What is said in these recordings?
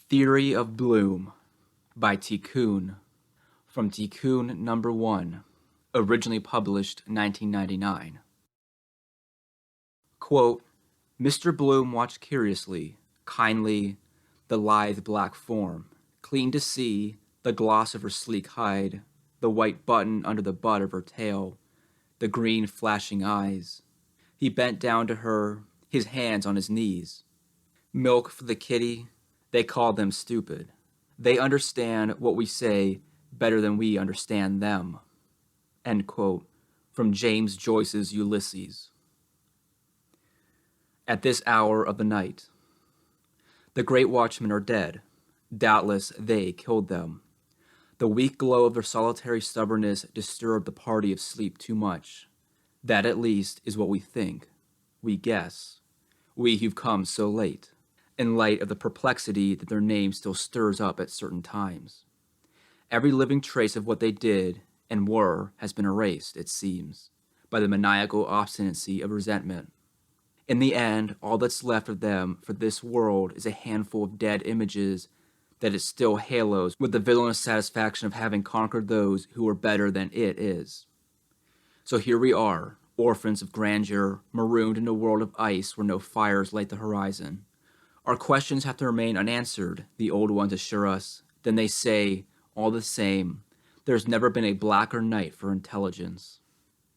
Theory of Bloom by Tiqqun, from Tiqqun number 1, originally published 1999. Quote, Mr. Bloom watched curiously, kindly, the lithe black form, clean to see, the gloss of her sleek hide, the white button under the butt of her tail, the green flashing eyes. He bent down to her, his hands on his knees. Milk for the kitty. They call them stupid. They understand what we say better than we understand them. End quote, from James Joyce's Ulysses. At this hour of the night. The great watchmen are dead. Doubtless they killed them. The weak glow of their solitary stubbornness disturbed the party of sleep too much. That at least is what we think. We guess. We who've come so late, in light of the perplexity that their name still stirs up at certain times. Every living trace of what they did and were has been erased, it seems, by the maniacal obstinacy of resentment. In the end, all that's left of them for this world is a handful of dead images that it still halos with the villainous satisfaction of having conquered those who are better than it is. So here we are, orphans of grandeur, marooned in a world of ice where no fires light the horizon. Our questions have to remain unanswered, the old ones assure us. Then they say, all the same, there's never been a blacker night for intelligence.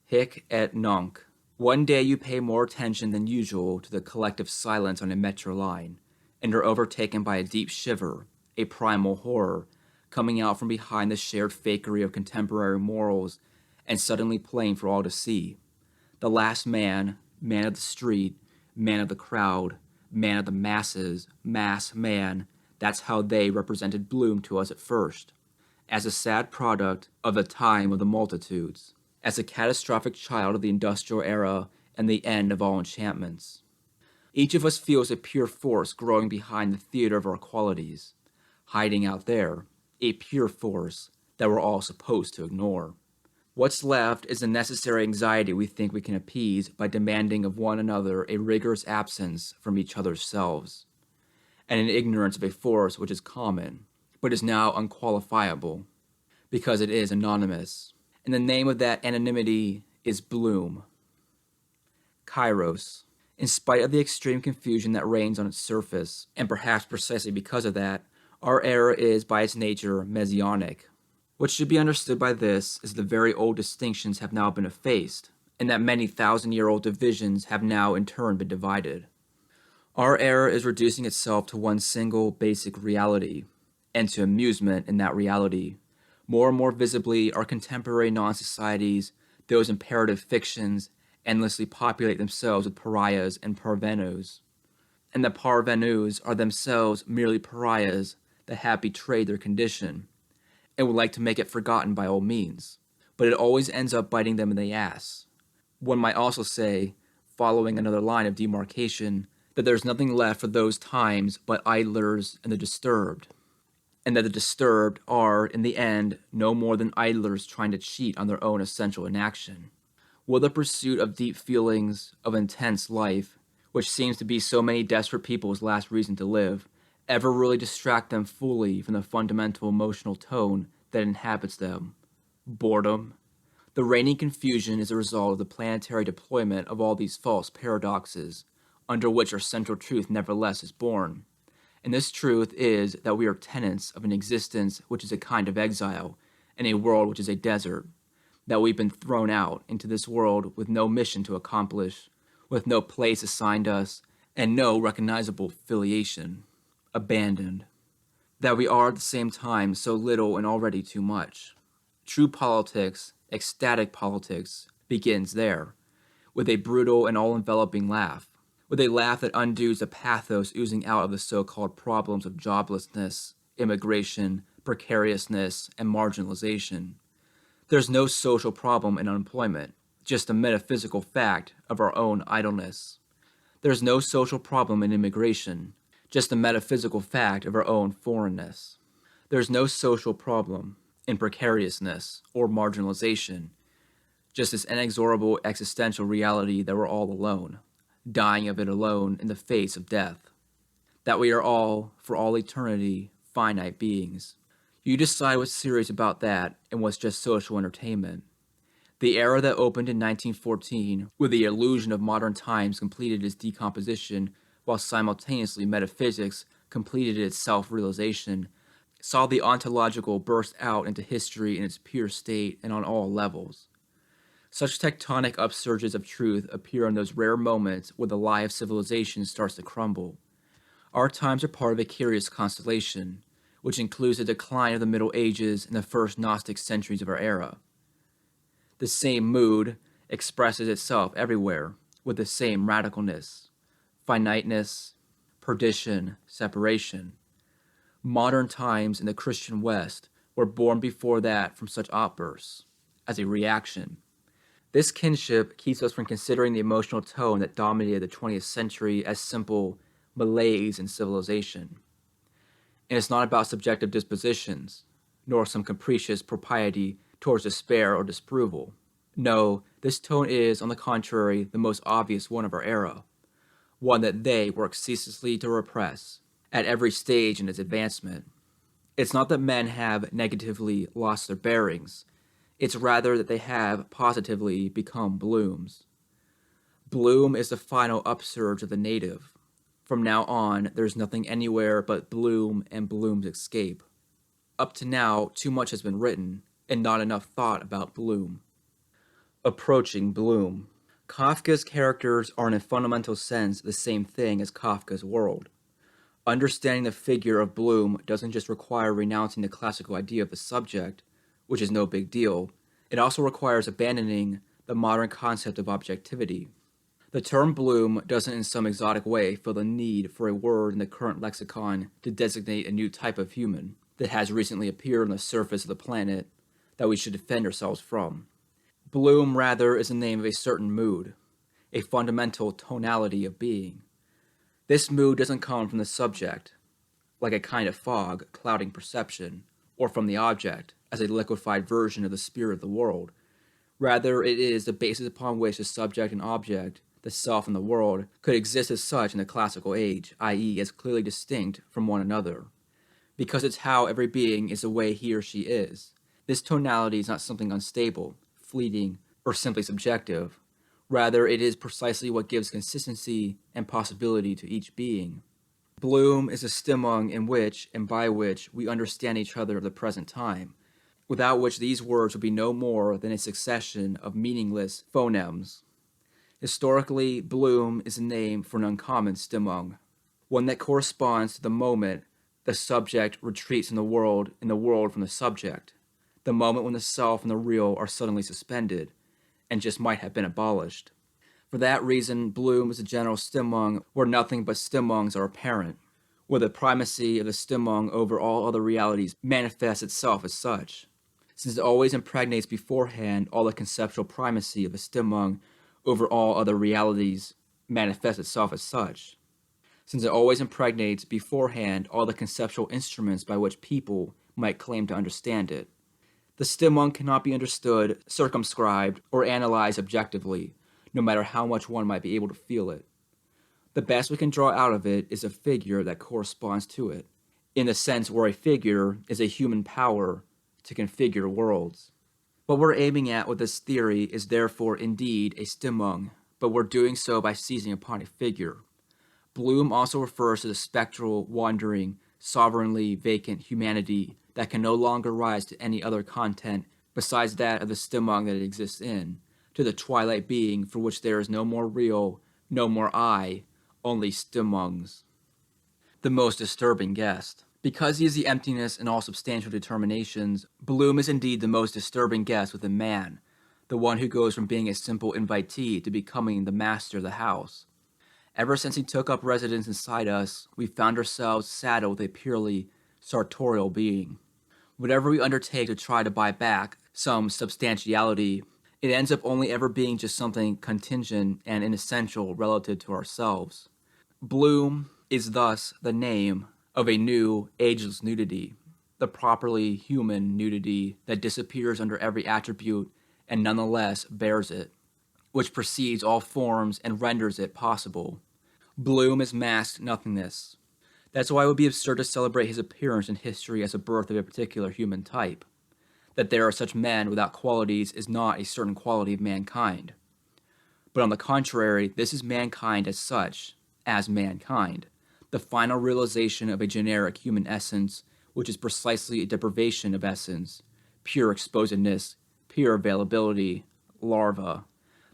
Hic et nunc. One day you pay more attention than usual to the collective silence on a metro line, and are overtaken by a deep shiver, a primal horror, coming out from behind the shared fakery of contemporary morals and suddenly plain for all to see. The last man, man of the street, man of the crowd, man of the masses, mass man, that's how they represented Bloom to us at first, as a sad product of the time of the multitudes, as a catastrophic child of the industrial era and the end of all enchantments. Each of us feels a pure force growing behind the theater of our qualities, hiding out there, a pure force that we're all supposed to ignore. What's left is the necessary anxiety we think we can appease by demanding of one another a rigorous absence from each other's selves, and an ignorance of a force which is common, but is now unqualifiable, because it is anonymous, and the name of that anonymity is Bloom. Kairos. In spite of the extreme confusion that reigns on its surface, and perhaps precisely because of that, our era is by its nature messianic. What should be understood by this is the very old distinctions have now been effaced, and that many thousand-year-old divisions have now in turn been divided. Our era is reducing itself to one single basic reality, and to amusement in that reality. More and more visibly, our contemporary non-societies, those imperative fictions, endlessly populate themselves with pariahs and parvenus. And the parvenus are themselves merely pariahs that have betrayed their condition, and would like to make it forgotten by all means, but it always ends up biting them in the ass. One might also say, following another line of demarcation, that there's nothing left for those times but idlers and the disturbed, and that the disturbed are, in the end, no more than idlers trying to cheat on their own essential inaction. Will the pursuit of deep feelings, of intense life, which seems to be so many desperate people's last reason to live, ever really distract them fully from the fundamental emotional tone that inhabits them? Boredom. The reigning confusion is a result of the planetary deployment of all these false paradoxes, under which our central truth nevertheless is born. And this truth is that we are tenants of an existence which is a kind of exile, in a world which is a desert, that we've been thrown out into this world with no mission to accomplish, with no place assigned us, and no recognizable filiation. Abandoned. That we are at the same time so little and already too much. True politics, ecstatic politics, begins there, with a brutal and all-enveloping laugh, with a laugh that undoes the pathos oozing out of the so-called problems of joblessness, immigration, precariousness, and marginalization. There's no social problem in unemployment, just a metaphysical fact of our own idleness. There's no social problem in immigration, just a metaphysical fact of our own foreignness. There's no social problem in precariousness or marginalization, just this inexorable existential reality that we're all alone, dying of it alone in the face of death. that we are all, for all eternity, finite beings. You decide what's serious about that and what's just social entertainment. The era that opened in 1914, with the illusion of modern times completed its decomposition, while simultaneously metaphysics completed its self-realization, saw the ontological burst out into history in its pure state and on all levels. Such tectonic upsurges of truth appear in those rare moments where the lie of civilization starts to crumble. Our times are part of a curious constellation, which includes the decline of the Middle Ages and the first Gnostic centuries of our era. The same mood expresses itself everywhere with the same radicalness, finiteness, perdition, separation. Modern times in the Christian West were born before that from such outbursts, as a reaction. This kinship keeps us from considering the emotional tone that dominated the 20th century as simple malaise in civilization. And it's not about subjective dispositions, nor some capricious propriety towards despair or disapproval. No, this tone is, on the contrary, the most obvious one of our era, one that they work ceaselessly to repress, at every stage in its advancement. It's not that men have negatively lost their bearings, it's rather that they have positively become blooms. Bloom is the final upsurge of the native. From now on, there's nothing anywhere but bloom and bloom's escape. Up to now, too much has been written, and not enough thought about bloom. Approaching bloom. Kafka's characters are in a fundamental sense the same thing as Kafka's world. Understanding the figure of Bloom doesn't just require renouncing the classical idea of the subject, which is no big deal. It also requires abandoning the modern concept of objectivity. The term bloom doesn't in some exotic way feel the need for a word in the current lexicon to designate a new type of human that has recently appeared on the surface of the planet that we should defend ourselves from. Bloom, rather, is the name of a certain mood, a fundamental tonality of being. This mood doesn't come from the subject, like a kind of fog clouding perception, or from the object, as a liquefied version of the spirit of the world. Rather, it is the basis upon which the subject and object, the self and the world, could exist as such in the classical age, i.e., as clearly distinct from one another. Because it's how every being is the way he or she is. This tonality is not something unstable, fleeting, or simply subjective. Rather, it is precisely what gives consistency and possibility to each being. Bloom is a stimmung in which and by which we understand each other of the present time, without which these words would be no more than a succession of meaningless phonemes. Historically, bloom is a name for an uncommon stimmung, one that corresponds to the moment the subject retreats from the world and the world from the subject, the moment when the self and the real are suddenly suspended, and just might have been abolished. For that reason, bloom is a general stimmung where nothing but stimmungs are apparent, where the primacy of the stimmung over all other realities manifests itself as such, since it always impregnates beforehand all the conceptual primacy of the stimmung over all other realities manifests itself as such, since it always impregnates beforehand all the conceptual instruments by which people might claim to understand it. The stimmung cannot be understood, circumscribed, or analyzed objectively, no matter how much one might be able to feel it. The best we can draw out of it is a figure that corresponds to it, in the sense where a figure is a human power to configure worlds. What we're aiming at with this theory is therefore indeed a stimmung, but we're doing so by seizing upon a figure. Bloom also refers to the spectral, wandering, sovereignly vacant humanity that can no longer rise to any other content besides that of the stimmung that it exists in, to the twilight being for which there is no more real, no more I, only stimmungs. The most disturbing guest. Because he is the emptiness in all substantial determinations, Bloom is indeed the most disturbing guest within man, the one who goes from being a simple invitee to becoming the master of the house. Ever since he took up residence inside us, we found ourselves saddled with a purely sartorial being. Whatever we undertake to try to buy back some substantiality, it ends up only ever being just something contingent and inessential relative to ourselves. Bloom is thus the name of a new, ageless nudity, the properly human nudity that disappears under every attribute and nonetheless bears it, which precedes all forms and renders it possible. Bloom is masked nothingness. That's why it would be absurd to celebrate his appearance in history as a birth of a particular human type. That there are such men without qualities is not a certain quality of mankind. But on the contrary, this is mankind as mankind, the final realization of a generic human essence, which is precisely a deprivation of essence, pure exposedness, pure availability, larva.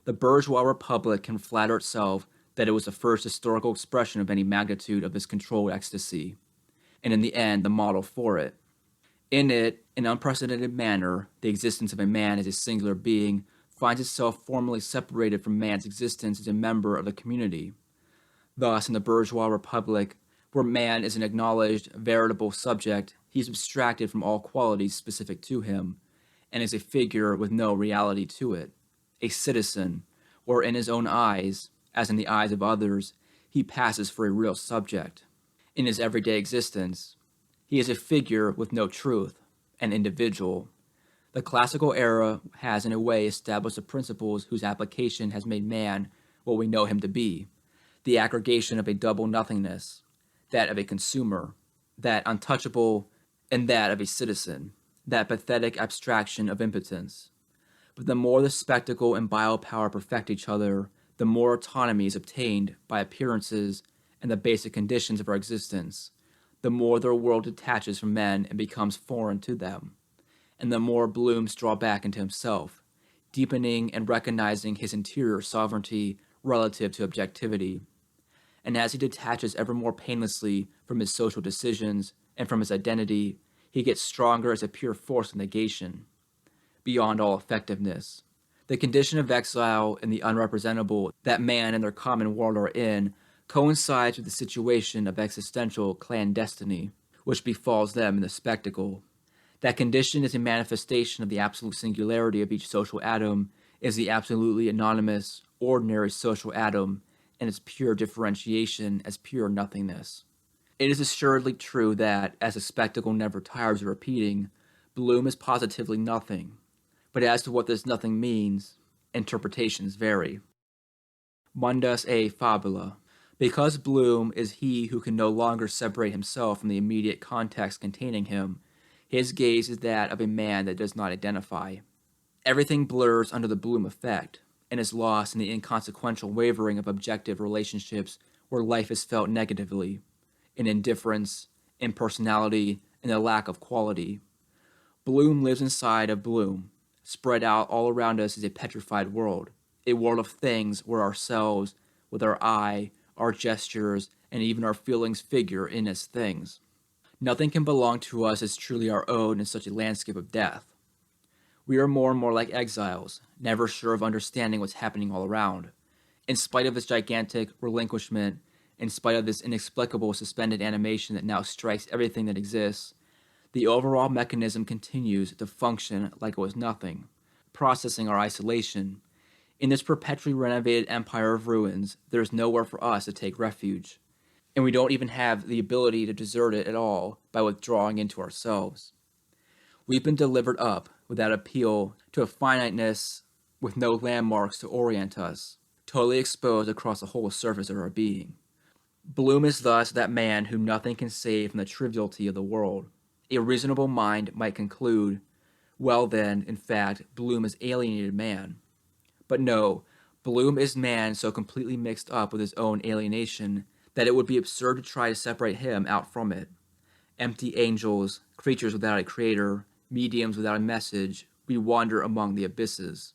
The bourgeois republic can flatter itself that it was the first historical expression of any magnitude of this controlled ecstasy, and in the end, the model for it. In it, in unprecedented manner, the existence of a man as a singular being finds itself formally separated from man's existence as a member of the community. Thus, in the bourgeois republic, where man is an acknowledged, veritable subject, he is abstracted from all qualities specific to him, and is a figure with no reality to it, a citizen, or in his own eyes, as in the eyes of others, he passes for a real subject. In his everyday existence, he is a figure with no truth, an individual. The classical era has in a way established the principles whose application has made man what we know him to be, the aggregation of a double nothingness, that of a consumer, that untouchable, and that of a citizen, that pathetic abstraction of impotence. But the more the spectacle and biopower perfect each other, the more autonomy is obtained by appearances and the basic conditions of our existence, the more their world detaches from men and becomes foreign to them, and the more Bloom's draw back into himself, deepening and recognizing his interior sovereignty relative to objectivity. And as he detaches ever more painlessly from his social decisions and from his identity, he gets stronger as a pure force of negation, beyond all effectiveness. The condition of exile and the unrepresentable that man and their common world are in coincides with the situation of existential clandestiny, which befalls them in the spectacle. That condition is a manifestation of the absolute singularity of each social atom, is the absolutely anonymous, ordinary social atom, and its pure differentiation as pure nothingness. It is assuredly true that, as the spectacle never tires of repeating, Bloom is positively nothing. But as to what this nothing means, interpretations vary. Mundus e fabula. Because Bloom is he who can no longer separate himself from the immediate context containing him, his gaze is that of a man that does not identify. Everything blurs under the Bloom effect, and is lost in the inconsequential wavering of objective relationships where life is felt negatively, in indifference, impersonality, and the lack of quality. Bloom lives inside of Bloom. Spread out all around us is a petrified world, a world of things where ourselves, with our eye, our gestures, and even our feelings figure in as things. Nothing can belong to us as truly our own in such a landscape of death. We are more and more like exiles, never sure of understanding what's happening all around. In spite of this gigantic relinquishment, in spite of this inexplicable suspended animation that now strikes everything that exists, the overall mechanism continues to function like it was nothing, processing our isolation. In this perpetually renovated empire of ruins, there is nowhere for us to take refuge, and we don't even have the ability to desert it at all by withdrawing into ourselves. We've been delivered up without appeal to a finiteness with no landmarks to orient us, totally exposed across the whole surface of our being. Bloom is thus that man whom nothing can save from the triviality of the world. A reasonable mind might conclude, well then, in fact, Bloom is alienated man. But no, Bloom is man so completely mixed up with his own alienation that it would be absurd to try to separate him out from it. Empty angels, creatures without a creator, mediums without a message, we wander among the abysses.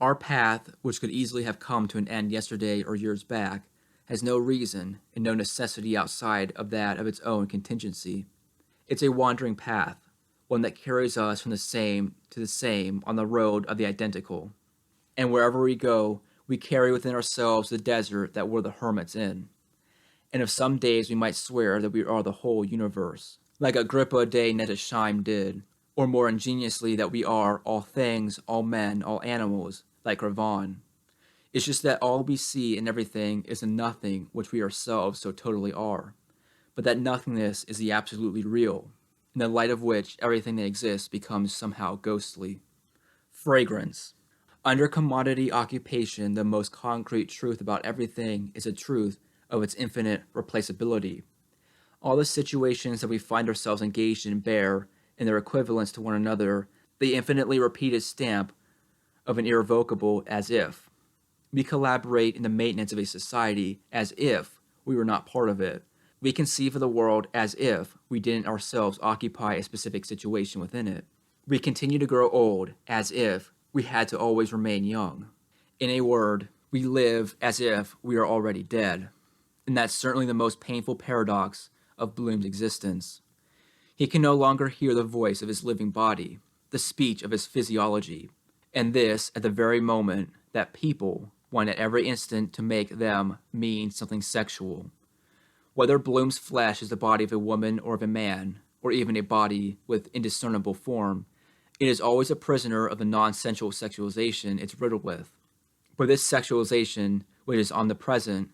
Our path, which could easily have come to an end yesterday or years back, has no reason and no necessity outside of that of its own contingency. It's a wandering path, one that carries us from the same to the same on the road of the identical. And wherever we go, we carry within ourselves the desert that we're the hermits in. And of some days we might swear that we are the whole universe, like Agrippa de Nettesheim did, or more ingeniously that we are all things, all men, all animals, like Ravon. It's just that all we see and everything is a nothing which we ourselves so totally are, but that nothingness is the absolutely real, in the light of which everything that exists becomes somehow ghostly. Fragrance. Under commodity occupation, the most concrete truth about everything is a truth of its infinite replaceability. All the situations that we find ourselves engaged in bear, in their equivalence to one another, the infinitely repeated stamp of an irrevocable as if. We collaborate in the maintenance of a society as if we were not part of it. We conceive of the world as if we didn't ourselves occupy a specific situation within it. We continue to grow old as if we had to always remain young. In a word, we live as if we are already dead. And that's certainly the most painful paradox of Bloom's existence. He can no longer hear the voice of his living body, the speech of his physiology, and this at the very moment that people want at every instant to make them mean something sexual. Whether Bloom's flesh is the body of a woman or of a man, or even a body with indiscernible form, it is always a prisoner of the non-sensual sexualization it's riddled with. But this sexualization, which is omnipresent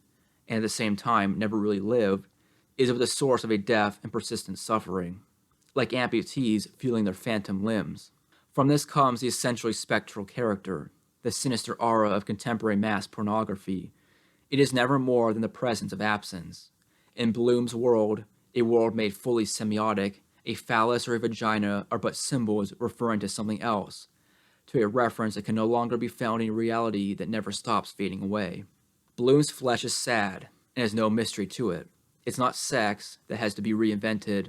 and at the same time never really lived, is of the source of a deaf and persistent suffering, like amputees feeling their phantom limbs. From this comes the essentially spectral character, the sinister aura of contemporary mass pornography. It is never more than the presence of absence. In Bloom's world, a world made fully semiotic, a phallus or a vagina are but symbols referring to something else, to a reference that can no longer be found in reality that never stops fading away. Bloom's flesh is sad, and has no mystery to it. It's not sex that has to be reinvented.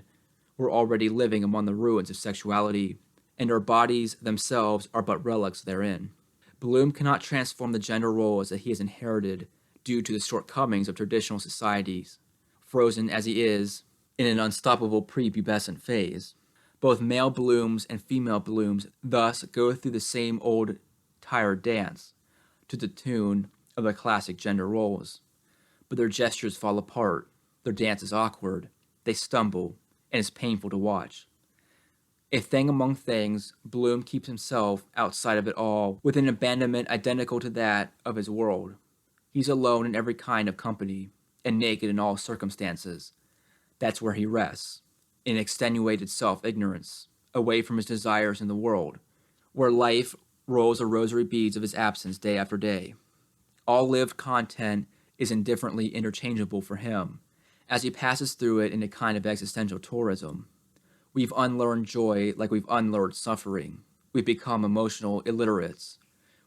We're already living among the ruins of sexuality, and our bodies themselves are but relics therein. Bloom cannot transform the gender roles that he has inherited due to the shortcomings of traditional societies, frozen as he is in an unstoppable prepubescent phase. Both male Blooms and female Blooms thus go through the same old tired dance, to the tune of the classic gender roles. But their gestures fall apart, their dance is awkward, they stumble, and it's painful to watch. A thing among things, Bloom keeps himself outside of it all with an abandonment identical to that of his world. He's alone in every kind of company, and naked in all circumstances. That's where he rests, in extenuated self-ignorance, away from his desires in the world, where life rolls the rosary beads of his absence day after day. All lived content is indifferently interchangeable for him, as he passes through it in a kind of existential tourism. We've unlearned joy like we've unlearned suffering. We've become emotional illiterates.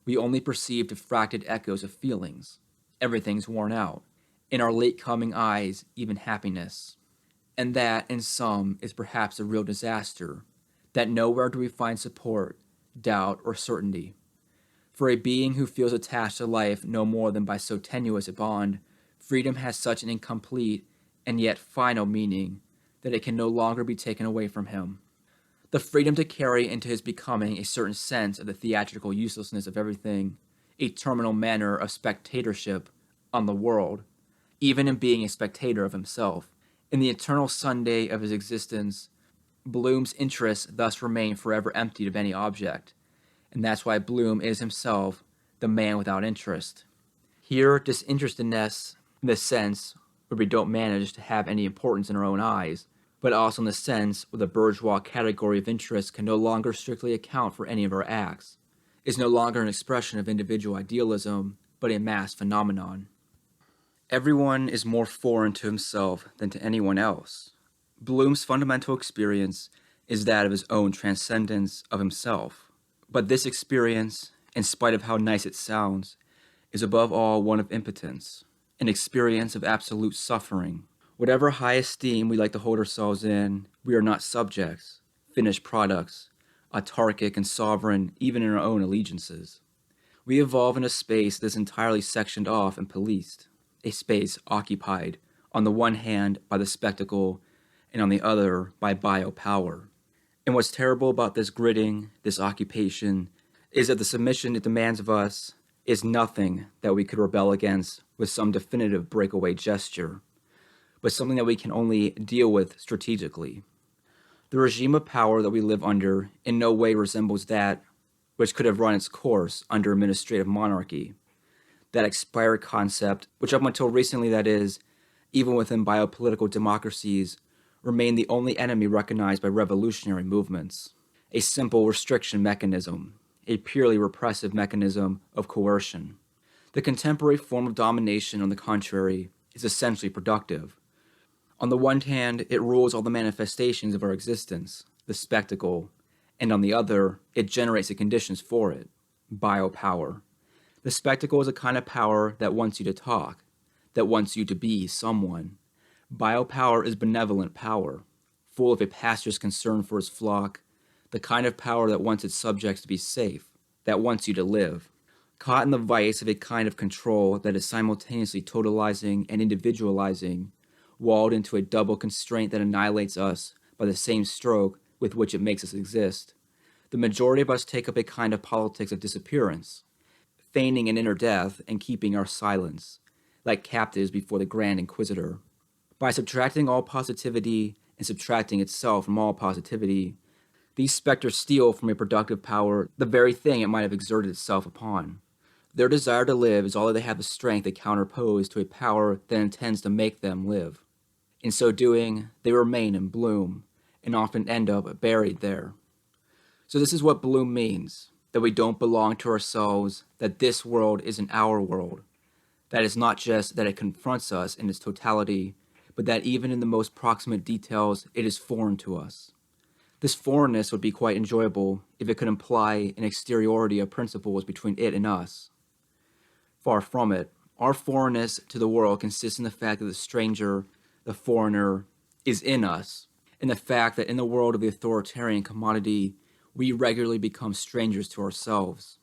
We only perceive diffracted echoes of feelings. Everything's worn out. In our late-coming eyes, even happiness. And that, in some, is perhaps a real disaster, that nowhere do we find support, doubt, or certainty. For a being who feels attached to life no more than by so tenuous a bond, freedom has such an incomplete and yet final meaning that it can no longer be taken away from him. The freedom to carry into his becoming a certain sense of the theatrical uselessness of everything, a terminal manner of spectatorship on the world, even in being a spectator of himself. In the eternal Sunday of his existence, Bloom's interests thus remain forever emptied of any object, and that's why Bloom is himself the man without interest. Here, disinterestedness, in the sense where we don't manage to have any importance in our own eyes, but also in the sense where the bourgeois category of interest can no longer strictly account for any of our acts, is no longer an expression of individual idealism, but a mass phenomenon. Everyone is more foreign to himself than to anyone else. Bloom's fundamental experience is that of his own transcendence of himself. But this experience, in spite of how nice it sounds, is above all one of impotence, an experience of absolute suffering. Whatever high esteem we like to hold ourselves in, we are not subjects, finished products, autarkic and sovereign even in our own allegiances. We evolve in a space that is entirely sectioned off and policed, a space occupied, on the one hand, by the spectacle, and on the other, by biopower. And what's terrible about this gridding, this occupation, is that the submission it demands of us is nothing that we could rebel against with some definitive breakaway gesture, but something that we can only deal with strategically. The regime of power that we live under in no way resembles that which could have run its course under administrative monarchy, that expired concept, which up until recently, that is, even within biopolitical democracies, remained the only enemy recognized by revolutionary movements, a simple restriction mechanism, a purely repressive mechanism of coercion. The contemporary form of domination, on the contrary, is essentially productive. On the one hand, it rules all the manifestations of our existence, the spectacle, and on the other, it generates the conditions for it, biopower. The spectacle is a kind of power that wants you to talk, that wants you to be someone. Biopower is benevolent power, full of a pastor's concern for his flock, the kind of power that wants its subjects to be safe, that wants you to live. Caught in the vice of a kind of control that is simultaneously totalizing and individualizing, walled into a double constraint that annihilates us by the same stroke with which it makes us exist, the majority of us take up a kind of politics of disappearance, feigning an inner death and keeping our silence, like captives before the Grand Inquisitor. By subtracting all positivity and subtracting itself from all positivity, these specters steal from a productive power the very thing it might have exerted itself upon. Their desire to live is all that they have the strength to counterpose to a power that intends to make them live. In so doing, they remain in bloom, and often end up buried there. So this is what bloom means, that we don't belong to ourselves, that this world isn't our world. That is not just that it confronts us in its totality, but that even in the most proximate details, it is foreign to us. This foreignness would be quite enjoyable if it could imply an exteriority of principles between it and us. Far from it, our foreignness to the world consists in the fact that the stranger, the foreigner, is in us, in the fact that in the world of the authoritarian commodity, we regularly become strangers to ourselves.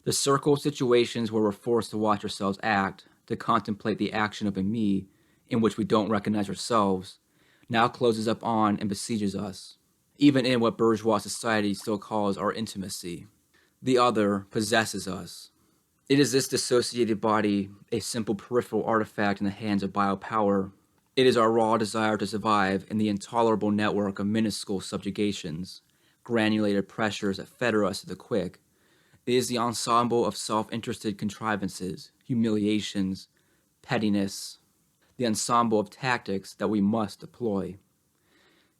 The circle of situations where we're forced to watch ourselves act, to contemplate the action of a me, in which we don't recognize ourselves, now closes up on and besieges us, even in what bourgeois society still calls our intimacy. The other possesses us. It is this dissociated body, a simple peripheral artifact in the hands of biopower. It is our raw desire to survive in the intolerable network of minuscule subjugations, granulated pressures that fetter us to the quick. It is the ensemble of self-interested contrivances, humiliations, pettiness, the ensemble of tactics that we must deploy.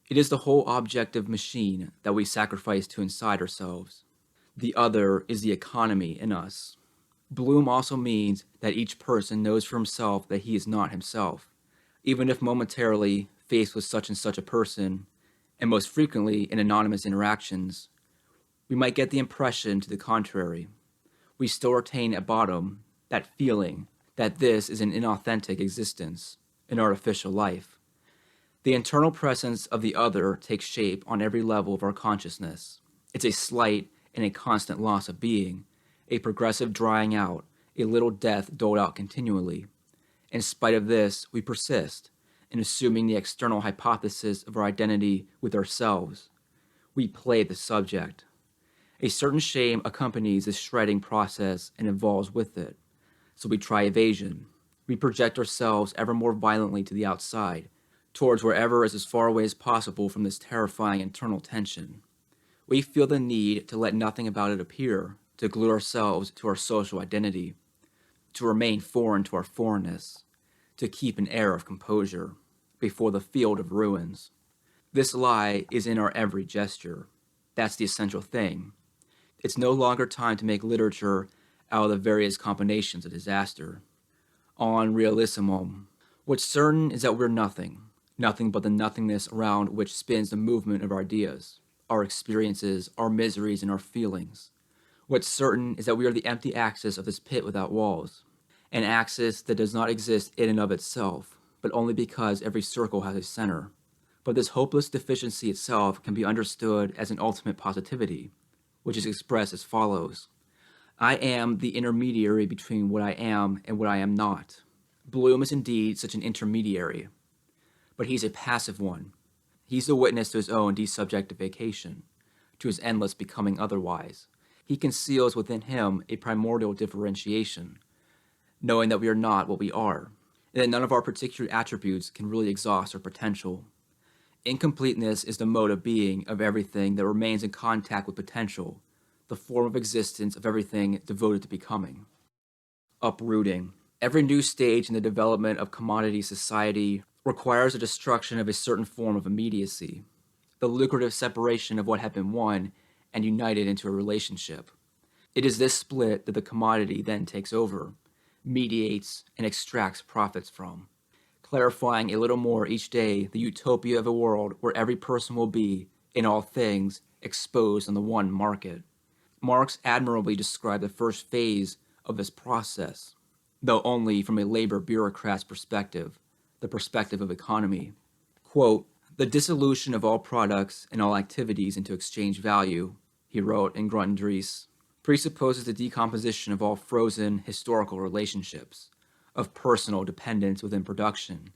It is the whole objective machine that we sacrifice to inside ourselves. The other is the economy in us. Bloom also means that each person knows for himself that he is not himself, even if momentarily faced with such and such a person, and most frequently in anonymous interactions, we might get the impression to the contrary. We still retain at bottom that feeling that this is an inauthentic existence, an artificial life. The internal presence of the other takes shape on every level of our consciousness. It's a slight and a constant loss of being, a progressive drying out, a little death doled out continually. In spite of this, we persist in assuming the external hypothesis of our identity with ourselves. We play the subject. A certain shame accompanies this shredding process and evolves with it. So we try evasion. We project ourselves ever more violently to the outside, towards wherever is as far away as possible from this terrifying internal tension. We feel the need to let nothing about it appear, to glue ourselves to our social identity, to remain foreign to our foreignness, to keep an air of composure before the field of ruins. This lie is in our every gesture. That's the essential thing. It's no longer time to make literature out of the various combinations of disaster. En realissimum. What's certain is that we're nothing but the nothingness around which spins the movement of our ideas, our experiences, our miseries, and our feelings. What's certain is that we are the empty axis of this pit without walls, an axis that does not exist in and of itself, but only because every circle has a center. But this hopeless deficiency itself can be understood as an ultimate positivity, which is expressed as follows. I am the intermediary between what I am and what I am not. Bloom is indeed such an intermediary, but he's a passive one. He's the witness to his own desubjectification, to his endless becoming otherwise. He conceals within him a primordial differentiation, knowing that we are not what we are, and that none of our particular attributes can really exhaust our potential. Incompleteness is the mode of being of everything that remains in contact with potential, the form of existence of everything devoted to becoming. Uprooting. Every new stage in the development of commodity society requires the destruction of a certain form of immediacy, the lucrative separation of what had been won and united into a relationship. It is this split that the commodity then takes over, mediates, and extracts profits from. clarifying a little more each day the utopia of a world where every person will be, in all things, exposed on the one market. Marx admirably described the first phase of this process, though only from a labor bureaucrat's perspective, the perspective of economy. Quote, "The dissolution of all products and all activities into exchange value," he wrote in Grundrisse, presupposes the decomposition of all frozen historical relationships, of personal dependence within production,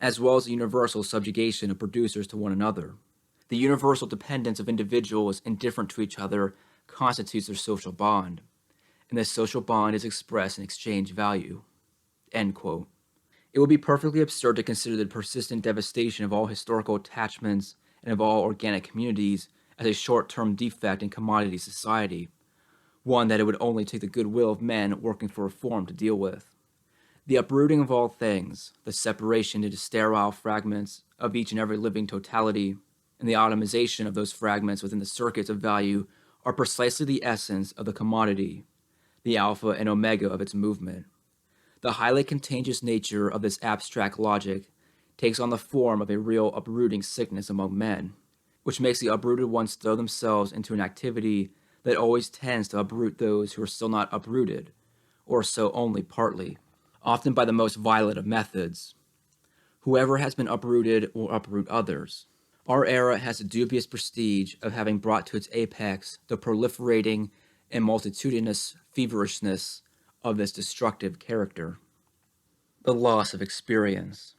as well as the universal subjugation of producers to one another. The universal dependence of individuals indifferent to each other constitutes their social bond, and this social bond is expressed in exchange value. End quote. It would be perfectly absurd to consider the persistent devastation of all historical attachments and of all organic communities as a short-term defect in commodity society, one that it would only take the goodwill of men working for reform to deal with. The uprooting of all things, the separation into sterile fragments of each and every living totality, and the atomization of those fragments within the circuits of value are precisely the essence of the commodity, the alpha and omega of its movement. The highly contagious nature of this abstract logic takes on the form of a real uprooting sickness among men, which makes the uprooted ones throw themselves into an activity that always tends to uproot those who are still not uprooted, or so only partly, often by the most violent of methods. Whoever has been uprooted will uproot others. Our era has the dubious prestige of having brought to its apex the proliferating and multitudinous feverishness of this destructive character. The loss of experience.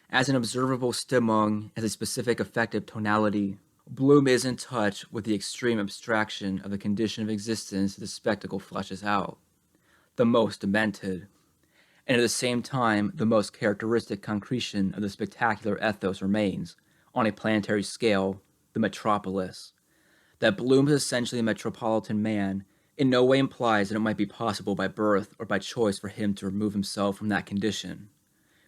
As an observable stimung, as a specific affective tonality, Bloom is in touch with the extreme abstraction of the condition of existence the spectacle fleshes out, the most demented, and at the same time the most characteristic concretion of the spectacular ethos remains, on a planetary scale, the metropolis. That Bloom is essentially a metropolitan man in no way implies that it might be possible by birth or by choice for him to remove himself from that condition,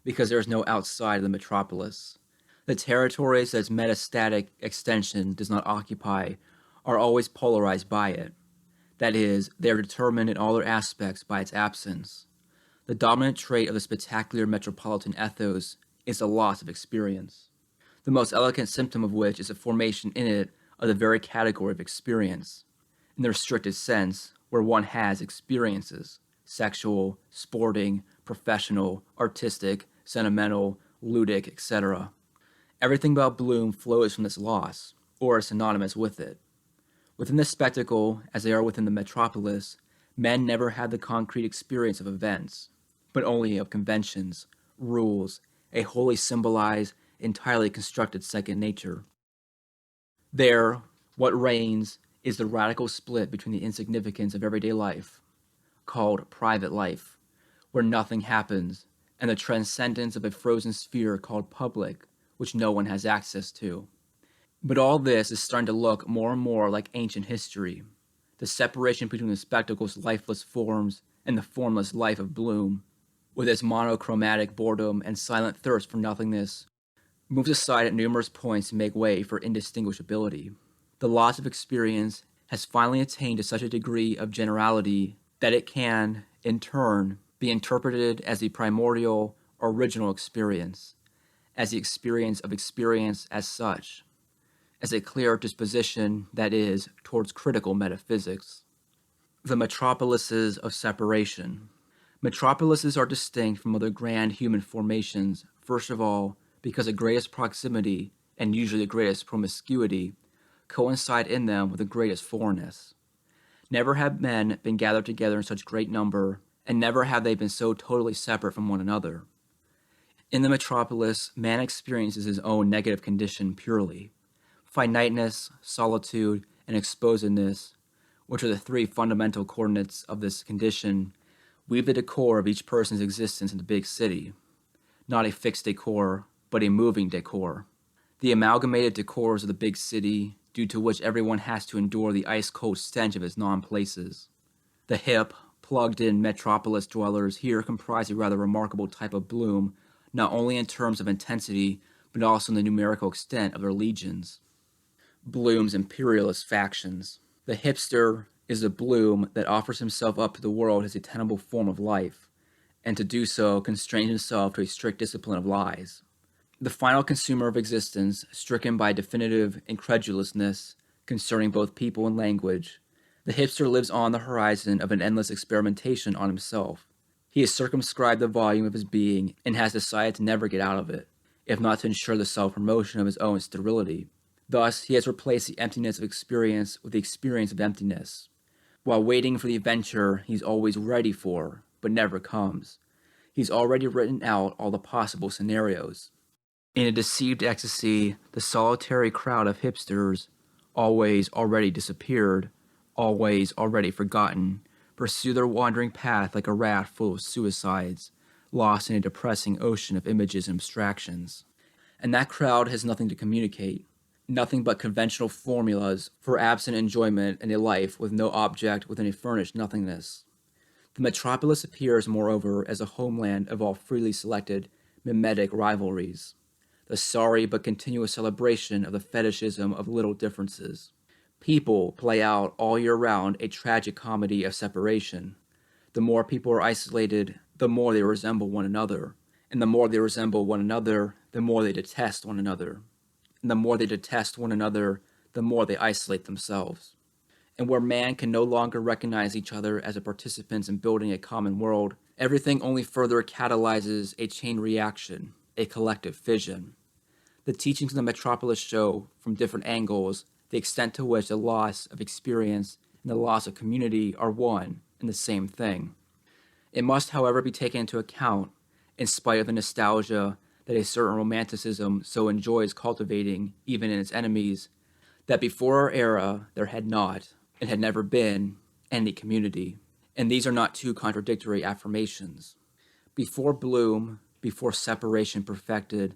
because there is no outside of the metropolis. The territories that its metastatic extension does not occupy are always polarized by it. That is, they are determined in all their aspects by its absence. The dominant trait of the spectacular metropolitan ethos is the loss of experience, the most elegant symptom of which is the formation in it of the very category of experience, in the restricted sense, where one has experiences, sexual, sporting, professional, artistic, sentimental, ludic, etc. Everything about Bloom flows from this loss, or is synonymous with it. Within the spectacle, as they are within the metropolis, men never had the concrete experience of events, but only of conventions, rules, a wholly symbolized, entirely constructed second nature. There, what reigns is the radical split between the insignificance of everyday life, called private life, where nothing happens, and the transcendence of a frozen sphere called public, which no one has access to. But all this is starting to look more and more like ancient history, the separation between the spectacle's lifeless forms and the formless life of Bloom, with its monochromatic boredom and silent thirst for nothingness, moves aside at numerous points to make way for indistinguishability. The loss of experience has finally attained to such a degree of generality that it can, in turn, be interpreted as the primordial, original experience, as the experience of experience as such, as a clear disposition, that is, towards critical metaphysics. The Metropolises of Separation. Metropolises are distinct from other grand human formations, first of all, because the greatest proximity, and usually the greatest promiscuity, coincide in them with the greatest foreignness. Never have men been gathered together in such great number, and never have they been so totally separate from one another. In the metropolis, man experiences his own negative condition purely. Finiteness, solitude, and exposedness, which are the three fundamental coordinates of this condition, weave the decor of each person's existence in the big city. Not a fixed decor, but a moving decor. The amalgamated decors of the big city, due to which everyone has to endure the ice-cold stench of its non-places. The hip, plugged-in metropolis dwellers here comprise a rather remarkable type of Bloom, not only in terms of intensity, but also in the numerical extent of their legions. Bloom's imperialist factions. The hipster is the Bloom that offers himself up to the world as a tenable form of life, and to do so constrains himself to a strict discipline of lies. The final consumer of existence, stricken by definitive incredulousness concerning both people and language, the hipster lives on the horizon of an endless experimentation on himself. He has circumscribed the volume of his being and has decided to never get out of it, if not to ensure the self-promotion of his own sterility. Thus, he has replaced the emptiness of experience with the experience of emptiness, while waiting for the adventure he's always ready for, but never comes. He's already written out all the possible scenarios. In a deceived ecstasy, the solitary crowd of hipsters, always already disappeared, always already forgotten, pursue their wandering path like a raft full of suicides, lost in a depressing ocean of images and abstractions. And that crowd has nothing to communicate, nothing but conventional formulas for absent enjoyment in a life with no object within a furnished nothingness. The metropolis appears, moreover, as a homeland of all freely selected mimetic rivalries, the sorry but continuous celebration of the fetishism of little differences. People play out all year round a tragic comedy of separation. The more people are isolated, the more they resemble one another, and the more they resemble one another, the more they detest one another, and the more they detest one another, the more they isolate themselves. And where man can no longer recognize each other as participants in building a common world, everything only further catalyzes a chain reaction, a collective fission. The teachings of the metropolis show, from different angles, the extent to which the loss of experience and the loss of community are one and the same thing. It must, however, be taken into account, in spite of the nostalgia that a certain romanticism so enjoys cultivating even in its enemies, that before our era there had not, and had never been, any community. And these are not two contradictory affirmations. Before Bloom, before separation perfected,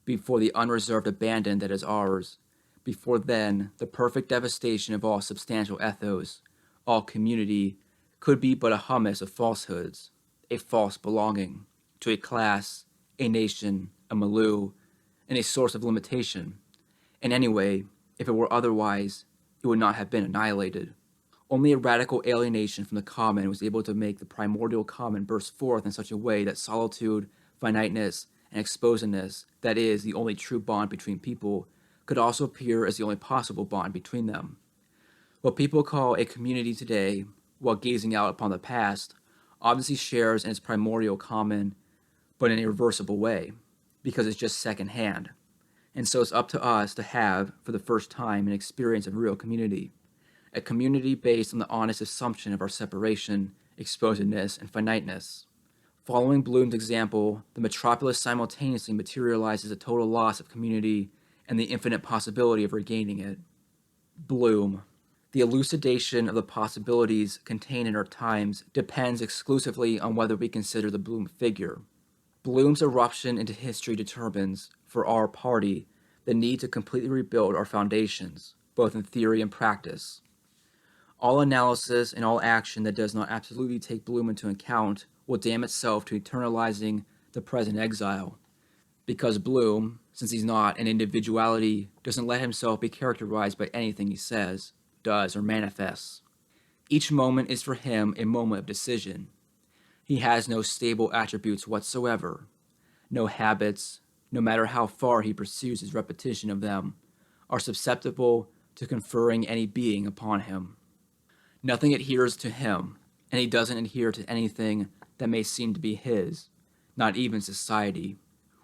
before the unreserved abandon that is ours, before then, the perfect devastation of all substantial ethos, all community, could be but a hummus of falsehoods, a false belonging, to a class, a nation, a milieu, and a source of limitation. And anyway, if it were otherwise, it would not have been annihilated. Only a radical alienation from the common was able to make the primordial common burst forth in such a way that solitude, finiteness, and exposedness, that is, the only true bond between people, could also appear as the only possible bond between them. What people call a community today, while gazing out upon the past, obviously shares in its primordial common, but in a reversible way, because it's just second-hand. And so it's up to us to have, for the first time, an experience of real community, a community based on the honest assumption of our separation, exposedness, and finiteness. Following Bloom's example, the metropolis simultaneously materializes a total loss of community and the infinite possibility of regaining it. Bloom. The elucidation of the possibilities contained in our times depends exclusively on whether we consider the Bloom figure. Bloom's eruption into history determines, for our party, the need to completely rebuild our foundations, both in theory and practice. All analysis and all action that does not absolutely take Bloom into account will damn itself to eternalizing the present exile, because Bloom, since he's not an individuality, doesn't let himself be characterized by anything he says, does, or manifests. Each moment is for him a moment of decision. He has no stable attributes whatsoever. No habits, no matter how far he pursues his repetition of them, are susceptible to conferring any being upon him. Nothing adheres to him, and he doesn't adhere to anything that may seem to be his, not even society,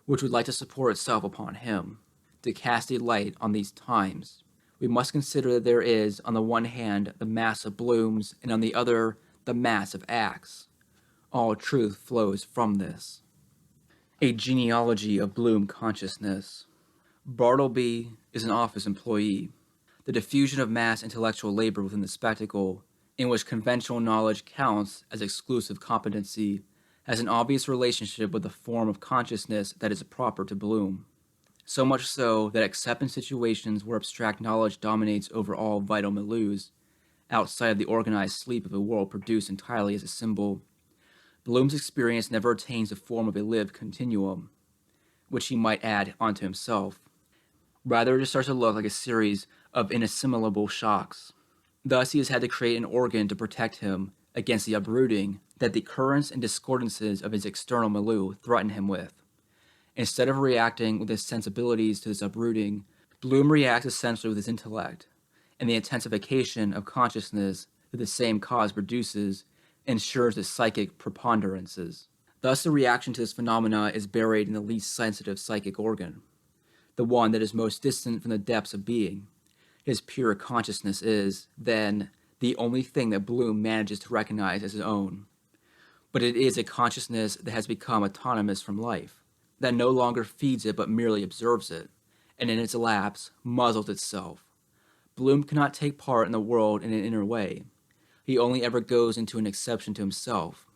which would like to support itself upon him. To cast a light on these times, we must consider that there is, on the one hand, the mass of Blooms, and on the other, the mass of acts. All truth flows from this. A genealogy of Bloom consciousness. Bartleby is an office employee. The diffusion of mass intellectual labor within the spectacle, in which conventional knowledge counts as exclusive competency, has an obvious relationship with the form of consciousness that is proper to Bloom. So much so that except in situations where abstract knowledge dominates over all vital milieus, outside of the organized sleep of a world produced entirely as a symbol, Bloom's experience never attains the form of a lived continuum, which he might add onto himself. Rather, it just starts to look like a series of inassimilable shocks. Thus, he has had to create an organ to protect him against the uprooting that the currents and discordances of his external milieu threaten him with. Instead of reacting with his sensibilities to this uprooting, Bloom reacts essentially with his intellect, and the intensification of consciousness that the same cause produces ensures the psychic preponderances. Thus, the reaction to this phenomena is buried in the least sensitive psychic organ, the one that is most distant from the depths of being. His pure consciousness is, then, the only thing that Bloom manages to recognize as his own. But it is a consciousness that has become autonomous from life, that no longer feeds it but merely observes it, and in its lapse muzzles itself. Bloom cannot take part in the world in an inner way. He only ever goes into an exception to himself.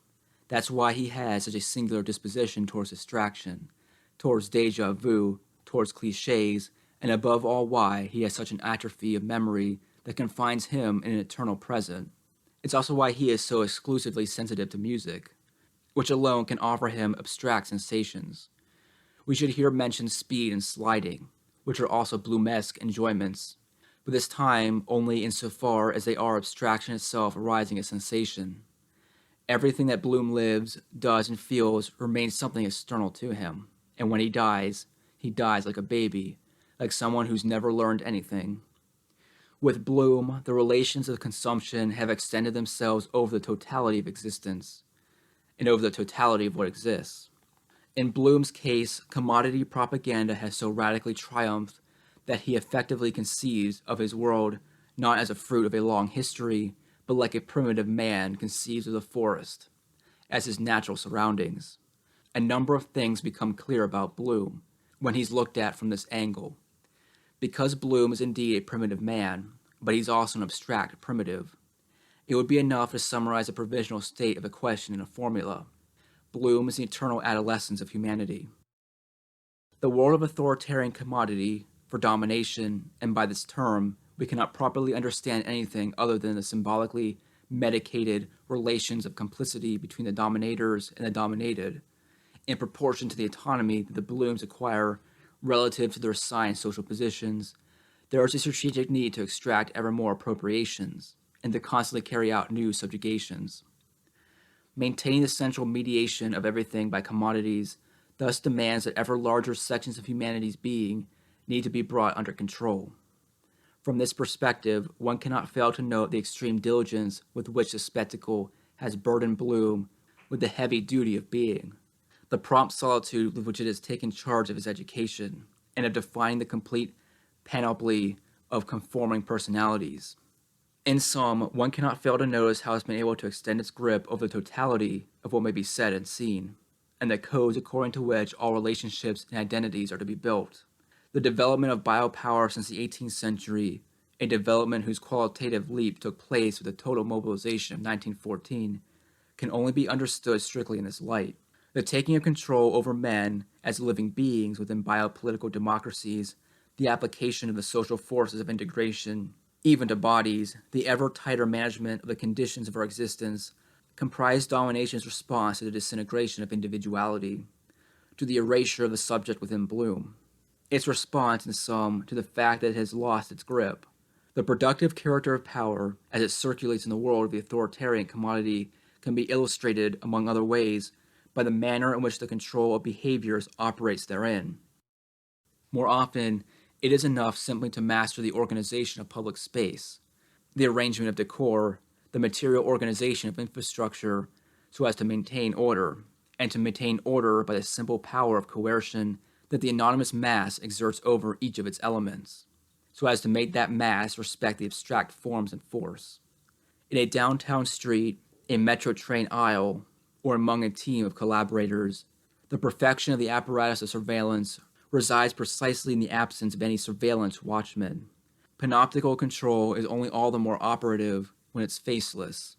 That's why he has such a singular disposition towards distraction, towards déjà vu, towards cliches, and above all why he has such an atrophy of memory that confines him in an eternal present. It's also why he is so exclusively sensitive to music, which alone can offer him abstract sensations. We should here mention speed and sliding, which are also Bloomesque enjoyments, but this time only insofar as they are abstraction itself arising as sensation. Everything that Bloom lives, does, and feels remains something external to him, and when he dies like a baby, like someone who's never learned anything. With Bloom, the relations of consumption have extended themselves over the totality of existence, and over the totality of what exists. In Bloom's case, commodity propaganda has so radically triumphed that he effectively conceives of his world not as a fruit of a long history, but like a primitive man conceives of the forest, as his natural surroundings. A number of things become clear about Bloom when he's looked at from this angle. Because Bloom is indeed a primitive man, but he's also an abstract primitive, it would be enough to summarize a provisional state of a question in a formula. Bloom is the eternal adolescence of humanity. The world of authoritarian commodity for domination, and by this term, we cannot properly understand anything other than the symbolically medicated relations of complicity between the dominators and the dominated, in proportion to the autonomy that the Blooms acquire relative to their assigned social positions. There is a strategic need to extract ever more appropriations, and to constantly carry out new subjugations. Maintaining the central mediation of everything by commodities thus demands that ever larger sections of humanity's being need to be brought under control. From this perspective, one cannot fail to note the extreme diligence with which the spectacle has burdened Bloom with the heavy duty of being, the prompt solitude with which it has taken charge of his education, and of defining the complete panoply of conforming personalities. In sum, one cannot fail to notice how it's been able to extend its grip over the totality of what may be said and seen, and the codes according to which all relationships and identities are to be built. The development of biopower since the 18th century, a development whose qualitative leap took place with the total mobilization of 1914, can only be understood strictly in this light. The taking of control over men as living beings within biopolitical democracies, the application of the social forces of integration, even to bodies, the ever tighter management of the conditions of our existence, comprise domination's response to the disintegration of individuality, to the erasure of the subject within Bloom. Its response, in sum, to the fact that it has lost its grip. The productive character of power, as it circulates in the world of the authoritarian commodity, can be illustrated, among other ways, by the manner in which the control of behaviors operates therein. More often, it is enough simply to master the organization of public space, the arrangement of decor, the material organization of infrastructure, so as to maintain order, and to maintain order by the simple power of coercion that the anonymous mass exerts over each of its elements, so as to make that mass respect the abstract forms and force. In a downtown street, a metro train aisle, or among a team of collaborators, the perfection of the apparatus of surveillance resides precisely in the absence of any surveillance watchman. Panoptical control is only all the more operative when it's faceless.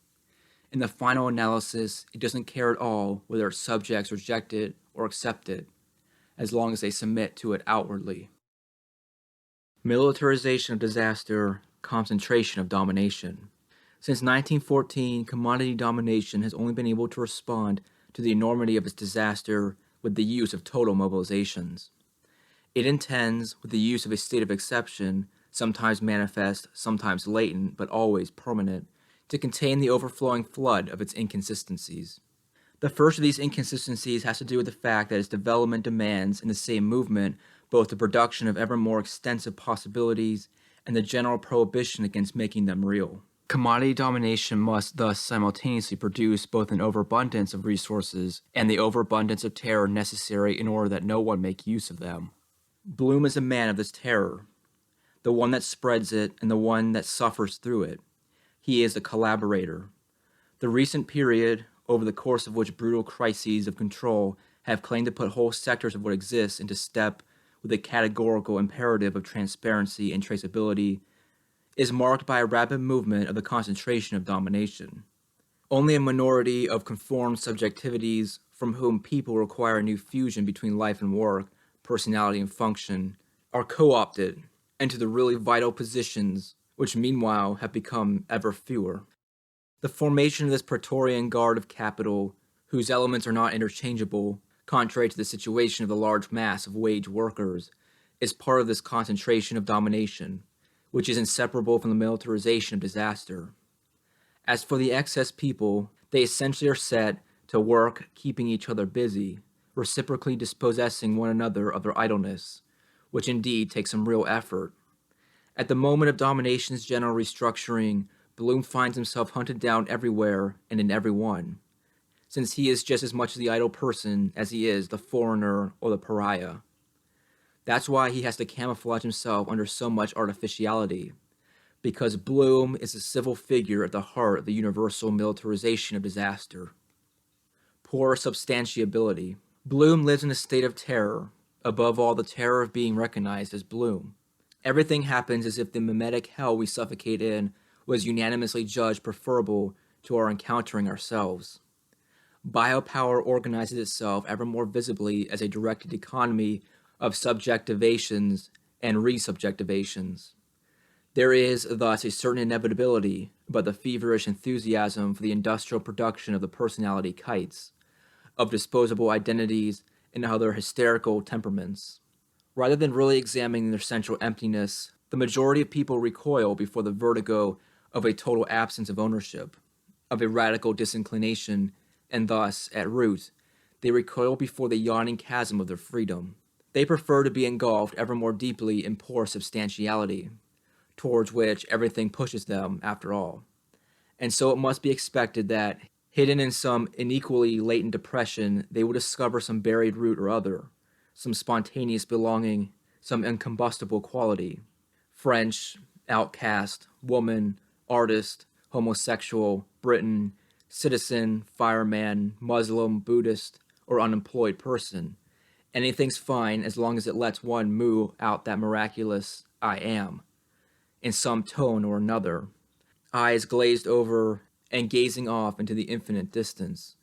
In the final analysis, it doesn't care at all whether its subjects reject it or accept it, as long as they submit to it outwardly. Militarization of disaster, concentration of domination. Since 1914, commodity domination has only been able to respond to the enormity of its disaster with the use of total mobilizations. It intends, with the use of a state of exception, sometimes manifest, sometimes latent, but always permanent, to contain the overflowing flood of its inconsistencies. The first of these inconsistencies has to do with the fact that its development demands in the same movement both the production of ever more extensive possibilities and the general prohibition against making them real. Commodity domination must thus simultaneously produce both an overabundance of resources and the overabundance of terror necessary in order that no one make use of them. Bloom is a man of this terror, the one that spreads it and the one that suffers through it. He is a collaborator. The recent period, over the course of which brutal crises of control have claimed to put whole sectors of what exists into step with the categorical imperative of transparency and traceability, is marked by a rapid movement of the concentration of domination. Only a minority of conformed subjectivities from whom people require a new fusion between life and work, personality and function, are co-opted into the really vital positions, which meanwhile have become ever fewer. The formation of this Praetorian Guard of capital, whose elements are not interchangeable, contrary to the situation of the large mass of wage workers, is part of this concentration of domination, which is inseparable from the militarization of disaster. As for the excess people, they essentially are set to work keeping each other busy, reciprocally dispossessing one another of their idleness, which indeed takes some real effort. At the moment of domination's general restructuring, Bloom finds himself hunted down everywhere and in everyone, since he is just as much the idle person as he is the foreigner or the pariah. That's why he has to camouflage himself under so much artificiality, because Bloom is a civil figure at the heart of the universal militarization of disaster. Poor substantiability. Bloom lives in a state of terror, above all the terror of being recognized as Bloom. Everything happens as if the mimetic hell we suffocate in was unanimously judged preferable to our encountering ourselves. Biopower organizes itself ever more visibly as a directed economy of subjectivations and resubjectivations. There is thus a certain inevitability about the feverish enthusiasm for the industrial production of the personality kites, of disposable identities and other hysterical temperaments. Rather than really examining their central emptiness, the majority of people recoil before the vertigo of a total absence of ownership, of a radical disinclination, and thus, at root, they recoil before the yawning chasm of their freedom. They prefer to be engulfed ever more deeply in poor substantiality, towards which everything pushes them, after all. And so it must be expected that, hidden in some unequally latent depression, they will discover some buried root or other, some spontaneous belonging, some incombustible quality. French, outcast, woman, artist, homosexual, Briton, citizen, fireman, Muslim, Buddhist, or unemployed person. Anything's fine as long as it lets one moo out that miraculous I am, in some tone or another, eyes glazed over and gazing off into the infinite distance.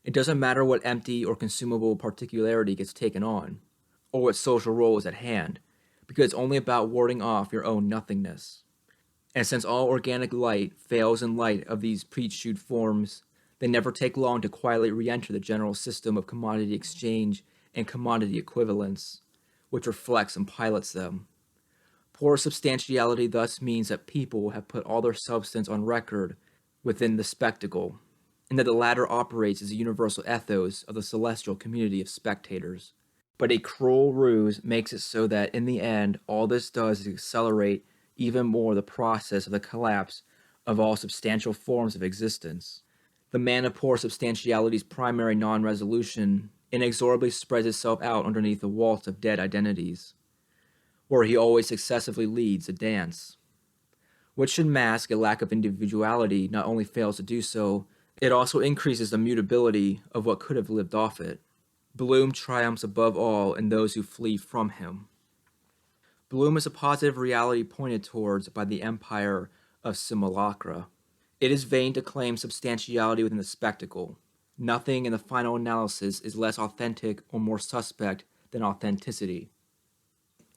It doesn't matter what empty or consumable particularity gets taken on, or what social role is at hand, because it's only about warding off your own nothingness. And since all organic light fails in light of these pre-chewed forms, they never take long to quietly re-enter the general system of commodity exchange and commodity equivalence, which reflects and pilots them. Poor substantiality thus means that people have put all their substance on record within the spectacle, and that the latter operates as a universal ethos of the celestial community of spectators. But a cruel ruse makes it so that in the end, all this does is accelerate even more the process of the collapse of all substantial forms of existence. The man of poor substantiality's primary non-resolution inexorably spreads itself out underneath the waltz of dead identities, where he always successively leads a dance. What should mask a lack of individuality not only fails to do so, it also increases the mutability of what could have lived off it. Bloom triumphs above all in those who flee from him. Bloom is a positive reality pointed towards by the empire of simulacra. It is vain to claim substantiality within the spectacle. Nothing in the final analysis is less authentic or more suspect than authenticity.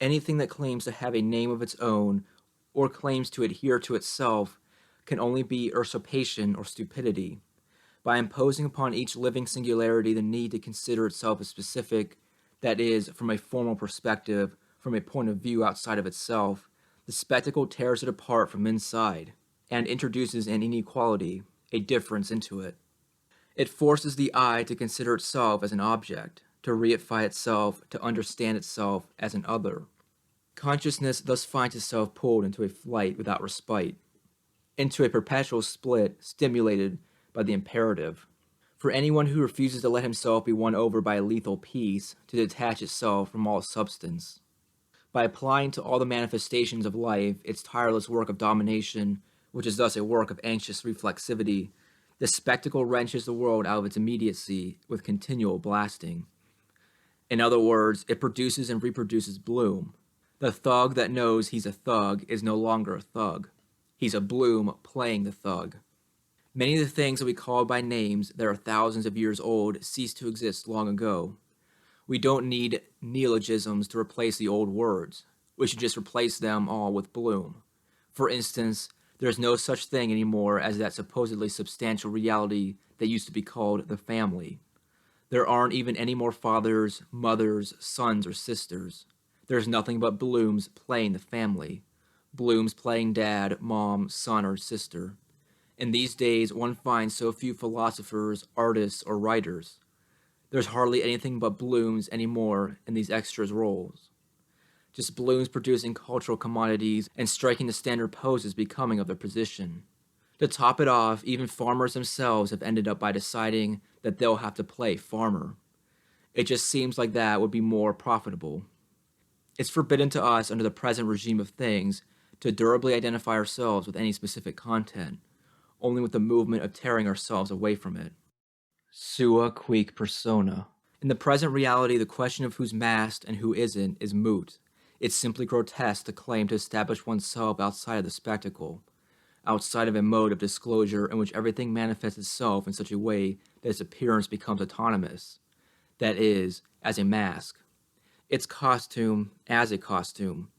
Anything that claims to have a name of its own or claims to adhere to itself can only be usurpation or stupidity. By imposing upon each living singularity the need to consider itself as specific, that is, from a formal perspective, from a point of view outside of itself, the spectacle tears it apart from inside. and introduces an inequality, a difference into it. It forces the I to consider itself as an object, to reify itself, to understand itself as an other. Consciousness thus finds itself pulled into a flight without respite, into a perpetual split stimulated by the imperative. For anyone who refuses to let himself be won over by a lethal peace, to detach itself from all substance. By applying to all the manifestations of life its tireless work of domination, which is thus a work of anxious reflexivity, the spectacle wrenches the world out of its immediacy with continual blasting. In other words, it produces and reproduces bloom. The thug that knows he's a thug is no longer a thug. He's a bloom playing the thug. Many of the things that we call by names that are thousands of years old ceased to exist long ago. We don't need neologisms to replace the old words. We should just replace them all with bloom. For instance, there's no such thing anymore as that supposedly substantial reality that used to be called the family. There aren't even any more fathers, mothers, sons, or sisters. There's nothing but blooms playing the family. Blooms playing dad, mom, son, or sister. In these days, one finds so few philosophers, artists, or writers. There's hardly anything but blooms anymore in these extras roles. Just blooms producing cultural commodities and striking the standard poses becoming of their position. To top it off, even farmers themselves have ended up by deciding that they'll have to play farmer. It just seems like that would be more profitable. It's forbidden to us under the present regime of things to durably identify ourselves with any specific content, only with the movement of tearing ourselves away from it. Sua quic persona. In the present reality, the question of who's masked and who isn't is moot. It's simply grotesque to claim to establish oneself outside of the spectacle, outside of a mode of disclosure in which everything manifests itself in such a way that its appearance becomes autonomous, that is, as a mask. Its costume, as a costume,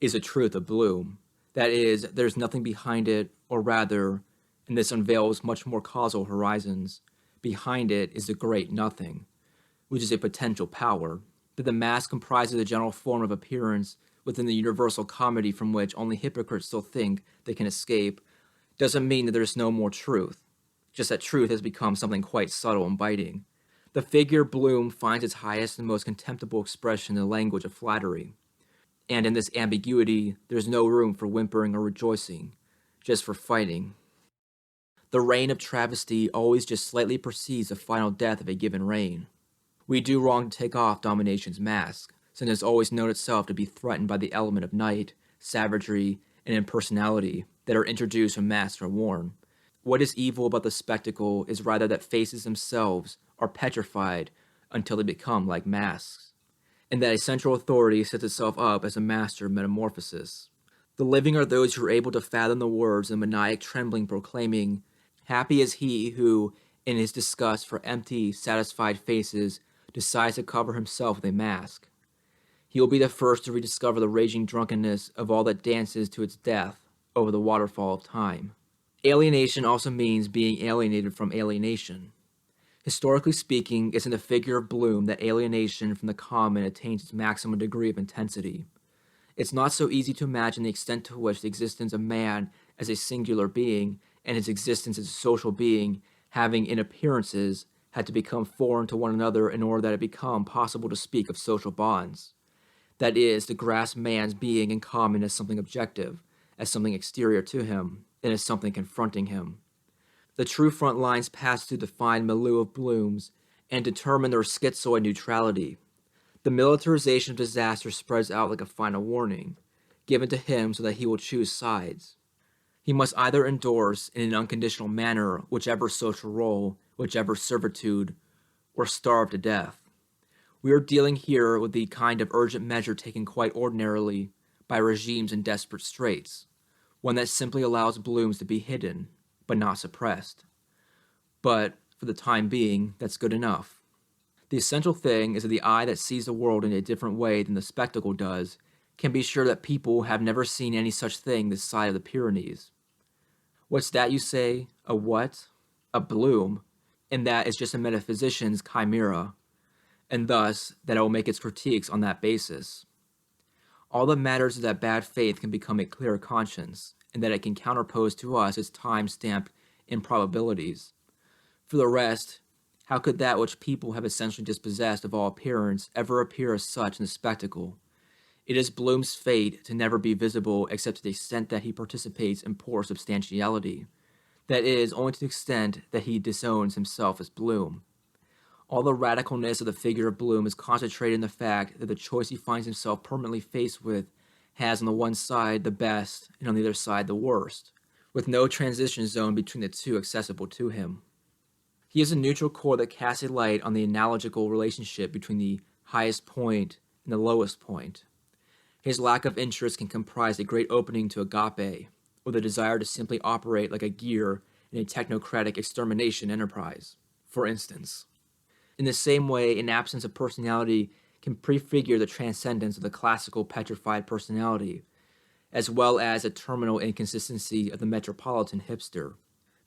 is a truth of bloom. That is, there's nothing behind it, or rather, and this unveils much more causal horizons, behind it is the great nothing, which is a potential power. That the mask comprises a general form of appearance within the universal comedy from which only hypocrites still think they can escape doesn't mean that there's no more truth, just that truth has become something quite subtle and biting. The figure bloom finds its highest and most contemptible expression in the language of flattery. And in this ambiguity, there's no room for whimpering or rejoicing, just for fighting. The reign of travesty always just slightly precedes the final death of a given reign. We do wrong to take off domination's mask, since it's always known itself to be threatened by the element of night, savagery, and impersonality that are introduced when masks are worn. What is evil about the spectacle is rather that faces themselves are petrified until they become like masks, and that a central authority sets itself up as a master of metamorphosis. The living are those who are able to fathom the words in maniac trembling proclaiming, "Happy is he who, in his disgust for empty, satisfied faces, decides to cover himself with a mask. He will be the first to rediscover the raging drunkenness of all that dances to its death over the waterfall of time." Alienation also means being alienated from alienation. Historically speaking, it's in the figure of bloom that alienation from the common attains its maximum degree of intensity. It's not so easy to imagine the extent to which the existence of man as a singular being and his existence as a social being, having in appearances, had to become foreign to one another in order that it become possible to speak of social bonds. That is, to grasp man's being in common as something objective, as something exterior to him, and as something confronting him. The true front lines pass through the fine milieu of blooms and determine their schizoid neutrality. The militarization of disaster spreads out like a final warning, given to him so that he will choose sides. He must either endorse in an unconditional manner whichever social role, whichever servitude, or starve to death. We are dealing here with the kind of urgent measure taken quite ordinarily by regimes in desperate straits, one that simply allows blooms to be hidden, but not suppressed. But, for the time being, that's good enough. The essential thing is that the eye that sees the world in a different way than the spectacle does can be sure that people have never seen any such thing this side of the Pyrenees. What's that, you say? A what? A bloom, and that is just a metaphysician's chimera, and thus that it will make its critiques on that basis. All that matters is that bad faith can become a clear conscience, and that it can counterpose to us its time-stamped improbabilities. For the rest, how could that which people have essentially dispossessed of all appearance ever appear as such in the spectacle? It is Bloom's fate to never be visible except to the extent that he participates in poor substantiality. That is, only to the extent that he disowns himself as Bloom. All the radicalness of the figure of Bloom is concentrated in the fact that the choice he finds himself permanently faced with has on the one side the best and on the other side the worst, with no transition zone between the two accessible to him. He is a neutral core that casts a light on the analogical relationship between the highest point and the lowest point. His lack of interest can comprise a great opening to agape, or the desire to simply operate like a gear in a technocratic extermination enterprise, for instance. In the same way, an absence of personality can prefigure the transcendence of the classical petrified personality, as well as a terminal inconsistency of the metropolitan hipster.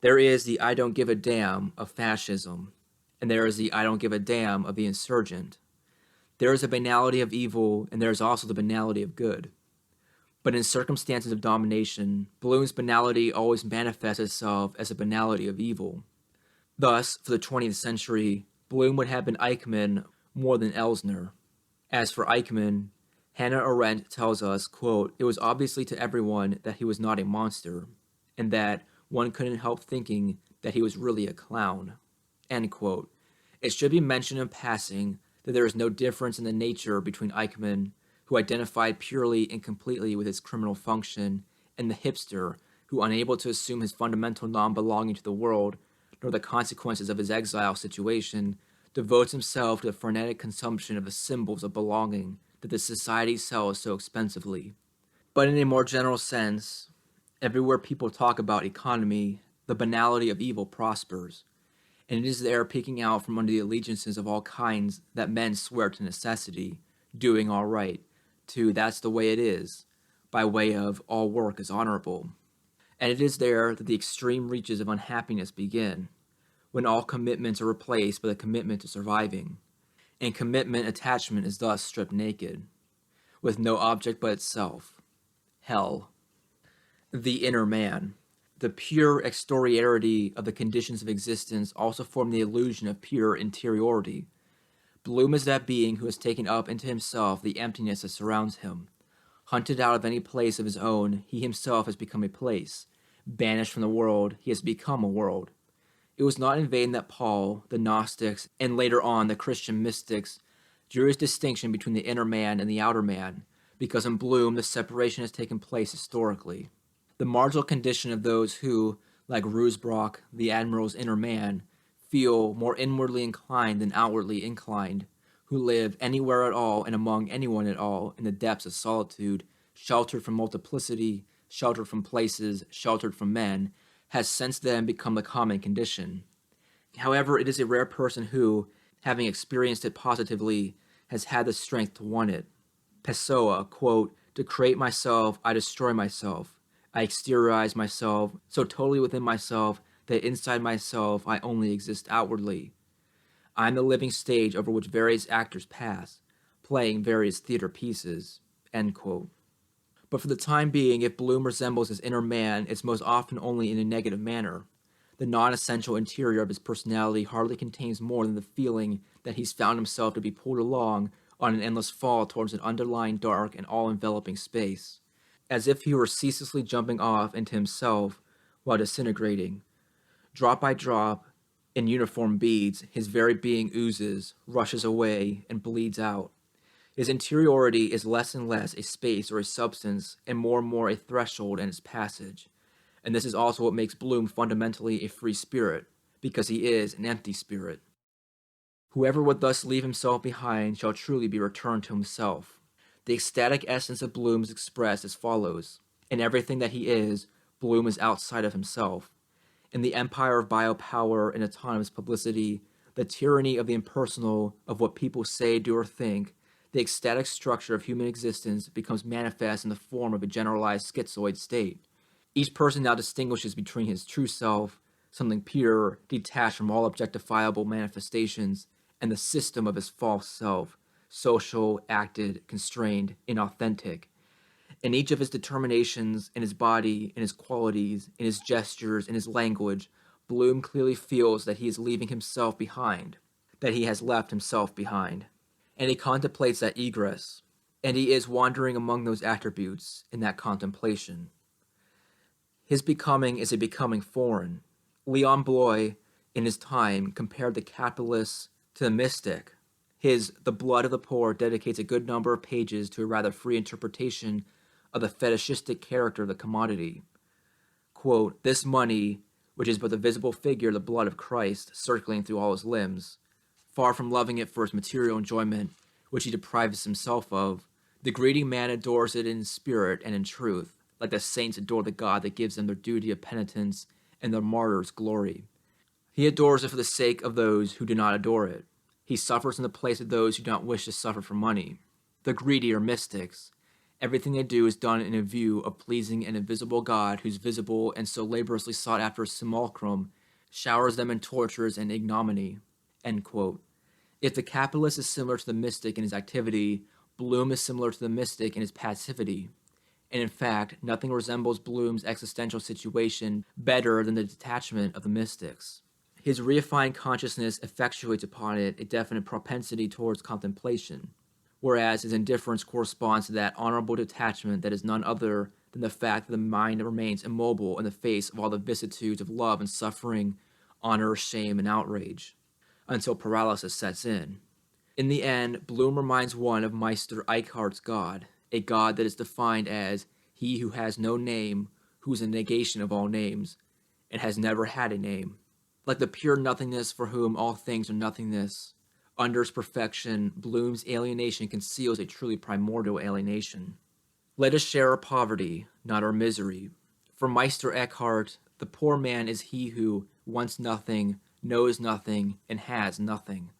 There is the I don't give a damn of fascism, and there is the I don't give a damn of the insurgent. There is a banality of evil, and there is also the banality of good. But in circumstances of domination, Bloom's banality always manifests itself as a banality of evil. Thus, for the 20th century, Bloom would have been Eichmann more than Elsner. As for Eichmann, Hannah Arendt tells us, quote, "It was obviously to everyone that he was not a monster, and that one couldn't help thinking that he was really a clown." End quote. It should be mentioned in passing that there is no difference in the nature between Eichmann, who identified purely and completely with his criminal function, and the hipster, who, unable to assume his fundamental non-belonging to the world, nor the consequences of his exile situation, devotes himself to the frenetic consumption of the symbols of belonging that the society sells so expensively. But in a more general sense, everywhere people talk about economy, the banality of evil prospers, and it is there peeking out from under the allegiances of all kinds that men swear to necessity, doing all right, to that's the way it is, by way of all work is honorable. And it is there that the extreme reaches of unhappiness begin, when all commitments are replaced by the commitment to surviving, and commitment attachment is thus stripped naked, with no object but itself. Hell. The inner man. The pure exteriority of the conditions of existence also form the illusion of pure interiority. Bloom is that being who has taken up into himself the emptiness that surrounds him. Hunted out of any place of his own, he himself has become a place. Banished from the world, he has become a world. It was not in vain that Paul, the Gnostics, and later on the Christian mystics, drew his distinction between the inner man and the outer man, because in Bloom the separation has taken place historically. The marginal condition of those who, like Rusbrock, the Admiral's inner man, feel more inwardly inclined than outwardly inclined, who live anywhere at all and among anyone at all in the depths of solitude, sheltered from multiplicity, sheltered from places, sheltered from men, has since then become the common condition. However, it is a rare person who, having experienced it positively, has had the strength to want it. Pessoa, quote, "To create myself, I destroy myself. I exteriorize myself so totally within myself that inside myself I only exist outwardly. I am the living stage over which various actors pass, playing various theater pieces." End quote. But for the time being, if Bloom resembles his inner man, it's most often only in a negative manner. The non-essential interior of his personality hardly contains more than the feeling that he's found himself to be pulled along on an endless fall towards an underlying dark and all-enveloping space, as if he were ceaselessly jumping off into himself while disintegrating. Drop by drop, in uniform beads, his very being oozes, rushes away, and bleeds out. His interiority is less and less a space or a substance, and more a threshold in its passage. And this is also what makes Bloom fundamentally a free spirit, because he is an empty spirit. Whoever would thus leave himself behind shall truly be returned to himself. The ecstatic essence of Bloom is expressed as follows. In everything that he is, Bloom is outside of himself. In the empire of biopower and autonomous publicity, the tyranny of the impersonal, of what people say, do, or think, the ecstatic structure of human existence becomes manifest in the form of a generalized schizoid state. Each person now distinguishes between his true self, something pure, detached from all objectifiable manifestations, and the system of his false self, social, acted, constrained, inauthentic, In each of his determinations, in his body, in his qualities, in his gestures, in his language, Bloom clearly feels that he is leaving himself behind, that he has left himself behind. And he contemplates that egress, and he is wandering among those attributes in that contemplation. His becoming is a becoming foreign. Leon Bloy, in his time, compared the capitalist to the mystic. His The Blood of the Poor dedicates a good number of pages to a rather free interpretation of the fetishistic character of the commodity. Quote, "This money, which is but the visible figure of the blood of Christ circulating through all his limbs, far from loving it for its material enjoyment, which he deprives himself of, the greedy man adores it in spirit and in truth, like the saints adore the God that gives them their duty of penitence and their martyrs' glory. He adores it for the sake of those who do not adore it. He suffers in the place of those who do not wish to suffer for money. The greedy are mystics. Everything they do is done in a view of pleasing an invisible God whose visible and so laboriously sought after simulacrum showers them in tortures and ignominy." End quote. If the capitalist is similar to the mystic in his activity, Bloom is similar to the mystic in his passivity. And in fact, nothing resembles Bloom's existential situation better than the detachment of the mystics. His refined consciousness effectuates upon it a definite propensity towards contemplation, whereas his indifference corresponds to that honorable detachment that is none other than the fact that the mind remains immobile in the face of all the vicissitudes of love and suffering, honor, shame, and outrage, until paralysis sets in. In the end, Bloom reminds one of Meister Eckhart's God, a God that is defined as he who has no name, who is a negation of all names, and has never had a name. Like the pure nothingness for whom all things are nothingness, under its perfection, Bloom's alienation conceals a truly primordial alienation. Let us share our poverty, not our misery. For Meister Eckhart, the poor man is he who wants nothing, knows nothing, and has nothing.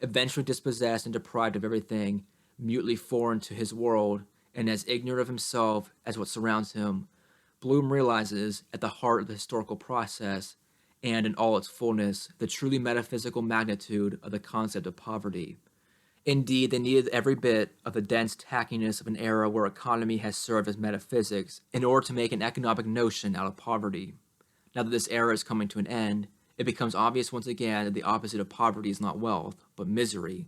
Eventually dispossessed and deprived of everything, mutely foreign to his world, and as ignorant of himself as what surrounds him, Bloom realizes, at the heart of the historical process, and in all its fullness, the truly metaphysical magnitude of the concept of poverty. Indeed, they needed every bit of the dense tackiness of an era where economy has served as metaphysics in order to make an economic notion out of poverty. Now that this era is coming to an end, it becomes obvious once again that the opposite of poverty is not wealth, but misery,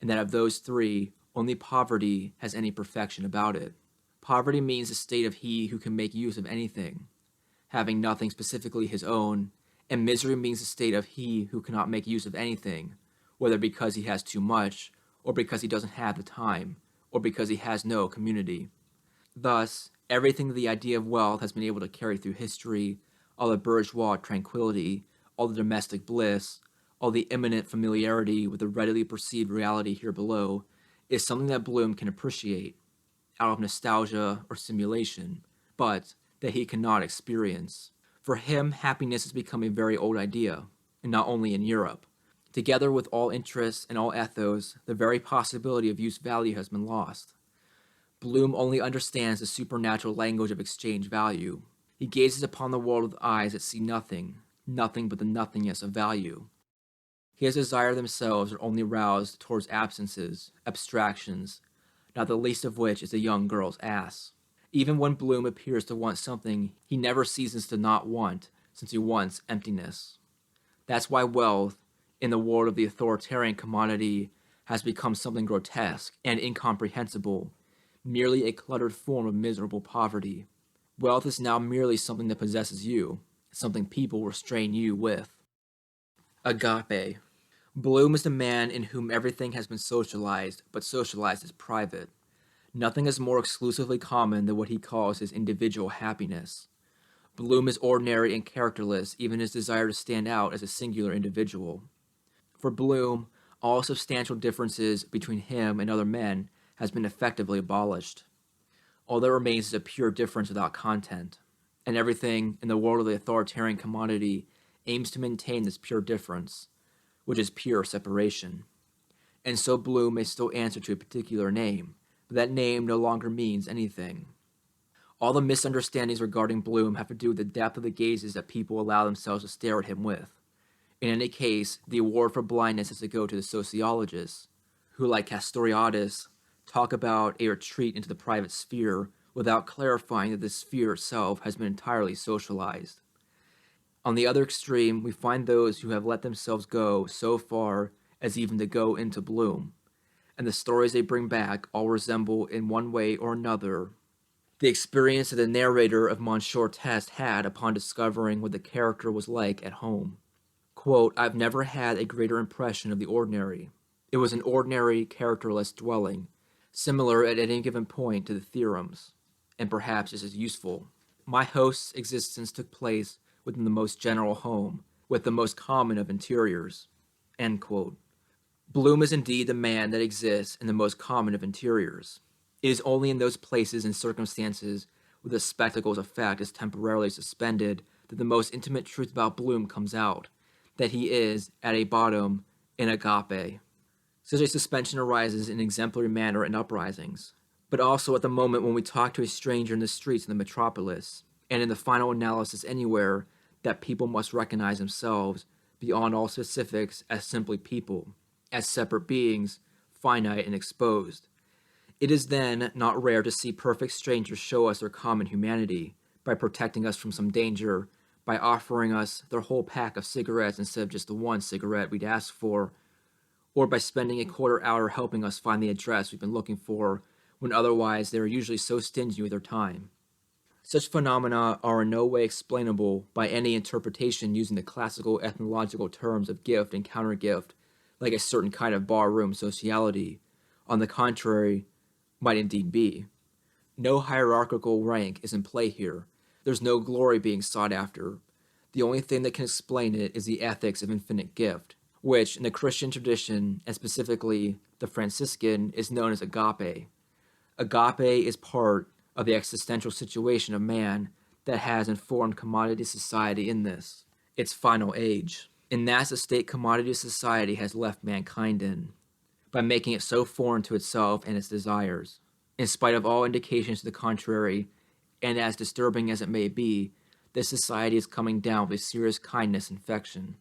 and that of those three, only poverty has any perfection about it. Poverty means the state of he who can make use of anything, having nothing specifically his own, and misery means the state of he who cannot make use of anything, whether because he has too much, or because he doesn't have the time, or because he has no community. Thus, everything that the idea of wealth has been able to carry through history, all the bourgeois tranquility, all the domestic bliss, all the imminent familiarity with the readily perceived reality here below, is something that Bloom can appreciate, out of nostalgia or simulation, but that he cannot experience. For him, happiness has become a very old idea, and not only in Europe. Together with all interests and all ethos, the very possibility of use value has been lost. Bloom only understands the supernatural language of exchange value. He gazes upon the world with eyes that see nothing, nothing but the nothingness of value. His desires themselves are only roused towards absences, abstractions, not the least of which is a young girl's ass. Even when Bloom appears to want something, he never ceases to not want, since he wants emptiness. That's why wealth, in the world of the authoritarian commodity, has become something grotesque and incomprehensible, merely a cluttered form of miserable poverty. Wealth is now merely something that possesses you, something people restrain you with. Agape. Bloom is the man in whom everything has been socialized, but socialized as private. Nothing is more exclusively common than what he calls his individual happiness. Bloom is ordinary and characterless, even his desire to stand out as a singular individual. For Bloom, all substantial differences between him and other men has been effectively abolished. All that remains is a pure difference without content, and everything in the world of the authoritarian commodity aims to maintain this pure difference, which is pure separation. And so Bloom may still answer to a particular name, but that name no longer means anything. All the misunderstandings regarding Bloom have to do with the depth of the gazes that people allow themselves to stare at him with. In any case, the award for blindness has to go to the sociologists, who, like Castoriadis, talk about a retreat into the private sphere without clarifying that the sphere itself has been entirely socialized. On the other extreme, we find those who have let themselves go so far as even to go into bloom, and the stories they bring back all resemble, in one way or another, the experience that the narrator of Monsieur Test had upon discovering what the character was like at home. Quote, "I've never had a greater impression of the ordinary. It was an ordinary, characterless dwelling, similar at any given point to the theorems, and perhaps just as useful. My host's existence took place within the most general home, with the most common of interiors." End quote. Bloom is indeed the man that exists in the most common of interiors. It is only in those places and circumstances where the spectacle's effect is temporarily suspended that the most intimate truth about Bloom comes out, that he is, at a bottom, an agape. Such a suspension arises in an exemplary manner in uprisings, but also at the moment when we talk to a stranger in the streets of the metropolis, and in the final analysis anywhere, that people must recognize themselves, beyond all specifics, as simply people, as separate beings, finite and exposed. It is then not rare to see perfect strangers show us their common humanity, by protecting us from some danger, by offering us their whole pack of cigarettes instead of just the one cigarette we'd asked for, or by spending a quarter hour helping us find the address we've been looking for, when otherwise they are usually so stingy with their time. Such phenomena are in no way explainable by any interpretation using the classical ethnological terms of gift and countergift, like a certain kind of barroom sociality. On the contrary, might indeed be. No hierarchical rank is in play here. There's no glory being sought after. The only thing that can explain it is the ethics of infinite gift, which, in the Christian tradition, and specifically the Franciscan, is known as agape. Agape is part of the existential situation of man that has informed commodity society in this, its final age. And that's the state commodity society has left mankind in, by making it so foreign to itself and its desires. In spite of all indications to the contrary, and as disturbing as it may be, this society is coming down with a serious kindness infection.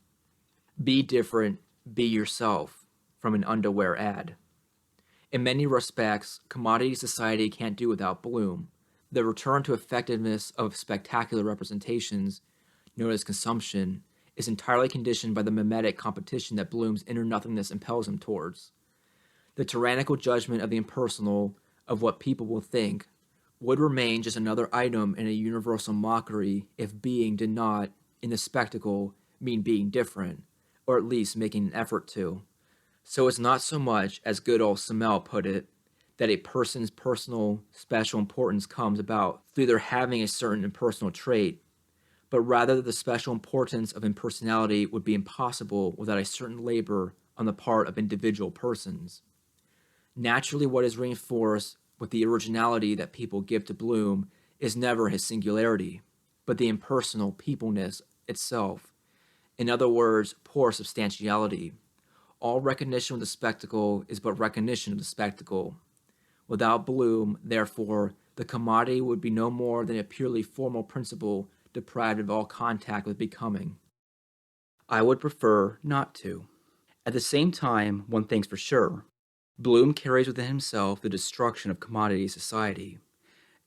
Be different, be yourself, from an underwear ad. In many respects, commodity society can't do without Bloom. The return to effectiveness of spectacular representations, known as consumption, is entirely conditioned by the mimetic competition that Bloom's inner nothingness impels him towards. The tyrannical judgment of the impersonal, of what people will think, would remain just another item in a universal mockery if being did not, in the spectacle, mean being different, or at least making an effort to. So it's not so much, as good old Semel put it, that a person's personal, special importance comes about through their having a certain impersonal trait, but rather that the special importance of impersonality would be impossible without a certain labor on the part of individual persons. Naturally, what is reinforced with the originality that people give to Bloom is never his singularity, but the impersonal peopleness itself. In other words, poor substantiality. All recognition of the spectacle is but recognition of the spectacle. Without Bloom, therefore, the commodity would be no more than a purely formal principle deprived of all contact with becoming. I would prefer not to. At the same time, one thing's for sure. Bloom carries within himself the destruction of commodity society.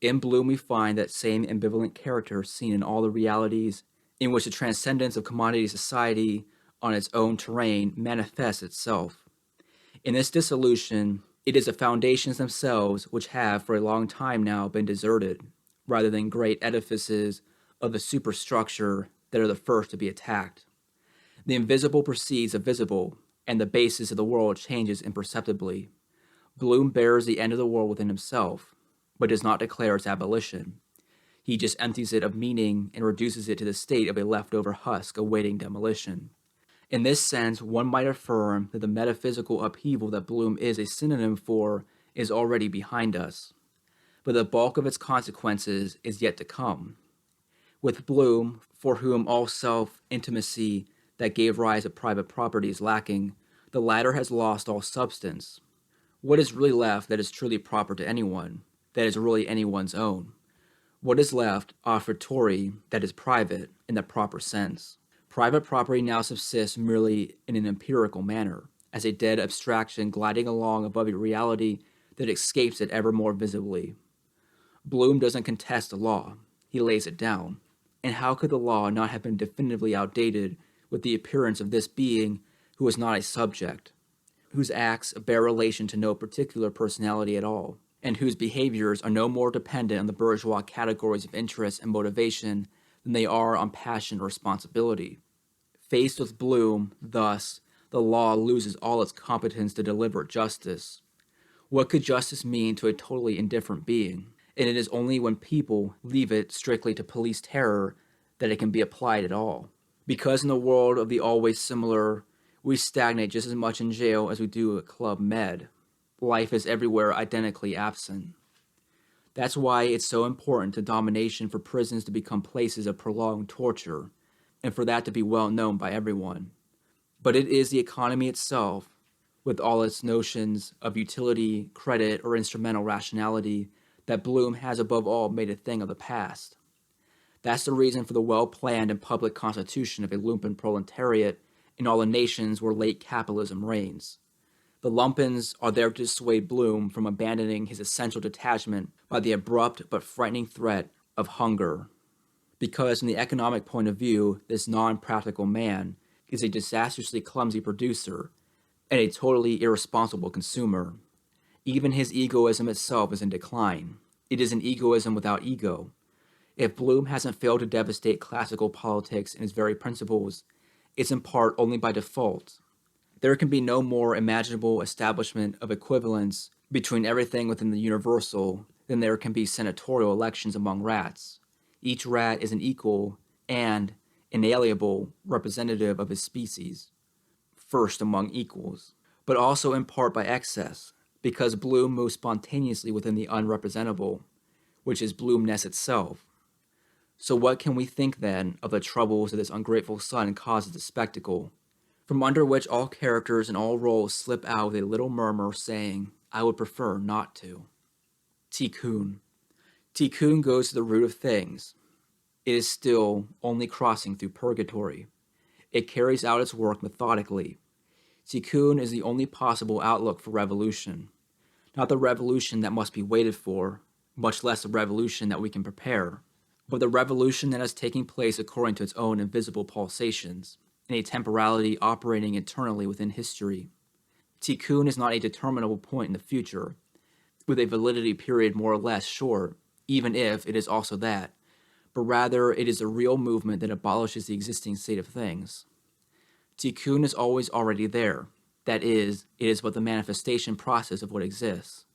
In Bloom we find that same ambivalent character seen in all the realities in which the transcendence of commodity society on its own terrain manifests itself. In this dissolution, it is the foundations themselves which have for a long time now been deserted, rather than great edifices of the superstructure that are the first to be attacked. The invisible precedes the visible, and the basis of the world changes imperceptibly. Bloom bears the end of the world within himself, but does not declare its abolition. He just empties it of meaning and reduces it to the state of a leftover husk awaiting demolition. In this sense, one might affirm that the metaphysical upheaval that Bloom is a synonym for is already behind us, but the bulk of its consequences is yet to come. With Bloom, for whom all self-intimacy that gave rise to private property is lacking, the latter has lost all substance. What is really left that is truly proper to anyone, that is really anyone's own? What is left, a fortiori, that is private in the proper sense? Private property now subsists merely in an empirical manner, as a dead abstraction gliding along above a reality that escapes it ever more visibly. Bloom doesn't contest the law, he lays it down. And how could the law not have been definitively outdated with the appearance of this being who is not a subject, whose acts bear relation to no particular personality at all, and whose behaviors are no more dependent on the bourgeois categories of interest and motivation than they are on passion or responsibility? Faced with Bloom, thus, the law loses all its competence to deliver justice. What could justice mean to a totally indifferent being? And it is only when people leave it strictly to police terror that it can be applied at all. Because in the world of the always similar, we stagnate just as much in jail as we do at Club Med. Life is everywhere identically absent. That's why it's so important to domination for prisons to become places of prolonged torture, and for that to be well known by everyone. But it is the economy itself, with all its notions of utility, credit, or instrumental rationality, that Bloom has above all made a thing of the past. That's the reason for the well-planned and public constitution of a lumpen proletariat in all the nations where late capitalism reigns. The lumpens are there to dissuade Bloom from abandoning his essential detachment by the abrupt but frightening threat of hunger. Because from the economic point of view, this non-practical man is a disastrously clumsy producer and a totally irresponsible consumer. Even his egoism itself is in decline. It is an egoism without ego. If Bloom hasn't failed to devastate classical politics in its very principles, it's in part only by default. There can be no more imaginable establishment of equivalence between everything within the universal than there can be senatorial elections among rats. Each rat is an equal and inalienable representative of his species, first among equals, but also in part by excess, because Bloom moves spontaneously within the unrepresentable, which is Bloomness itself. So what can we think then of the troubles that this ungrateful son causes the spectacle, from under which all characters and all roles slip out with a little murmur saying, "I would prefer not to"? Tiqqun. Tiqqun goes to the root of things. It is still only crossing through purgatory. It carries out its work methodically. Tiqqun is the only possible outlook for revolution. Not the revolution that must be waited for, much less the revolution that we can prepare, but the revolution that is taking place according to its own invisible pulsations, in a temporality operating internally within history. Tiqqun is not a determinable point in the future, with a validity period more or less short, even if it is also that, but rather it is a real movement that abolishes the existing state of things. Tiqqun is always already there. That is, it is but the manifestation process of what exists,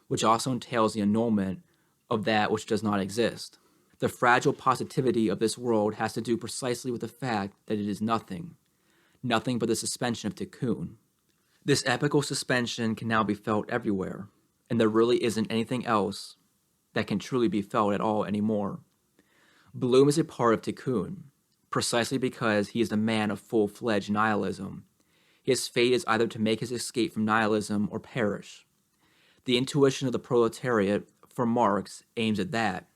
which also entails the annulment of that which does not exist. The fragile positivity of this world has to do precisely with the fact that it is nothing but the suspension of Tiqqun. This epical suspension can now be felt everywhere, and there really isn't anything else that can truly be felt at all anymore. Bloom is a part of Tiqqun, precisely because he is the man of full-fledged nihilism. His fate is either to make his escape from nihilism or perish. The intuition of the proletariat, for Marx, aims at that,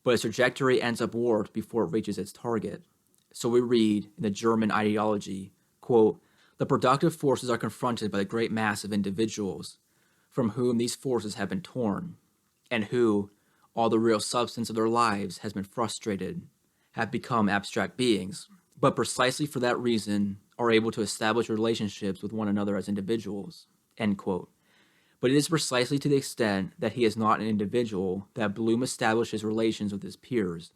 but its trajectory ends up warped before it reaches its target. So we read in the German ideology, quote, "The productive forces are confronted by the great mass of individuals, from whom these forces have been torn, and who, all the real substance of their lives has been frustrated, have become abstract beings, but precisely for that reason are able to establish relationships with one another as individuals," end quote. But it is precisely to the extent that he is not an individual that Bloom establishes relations with his peers.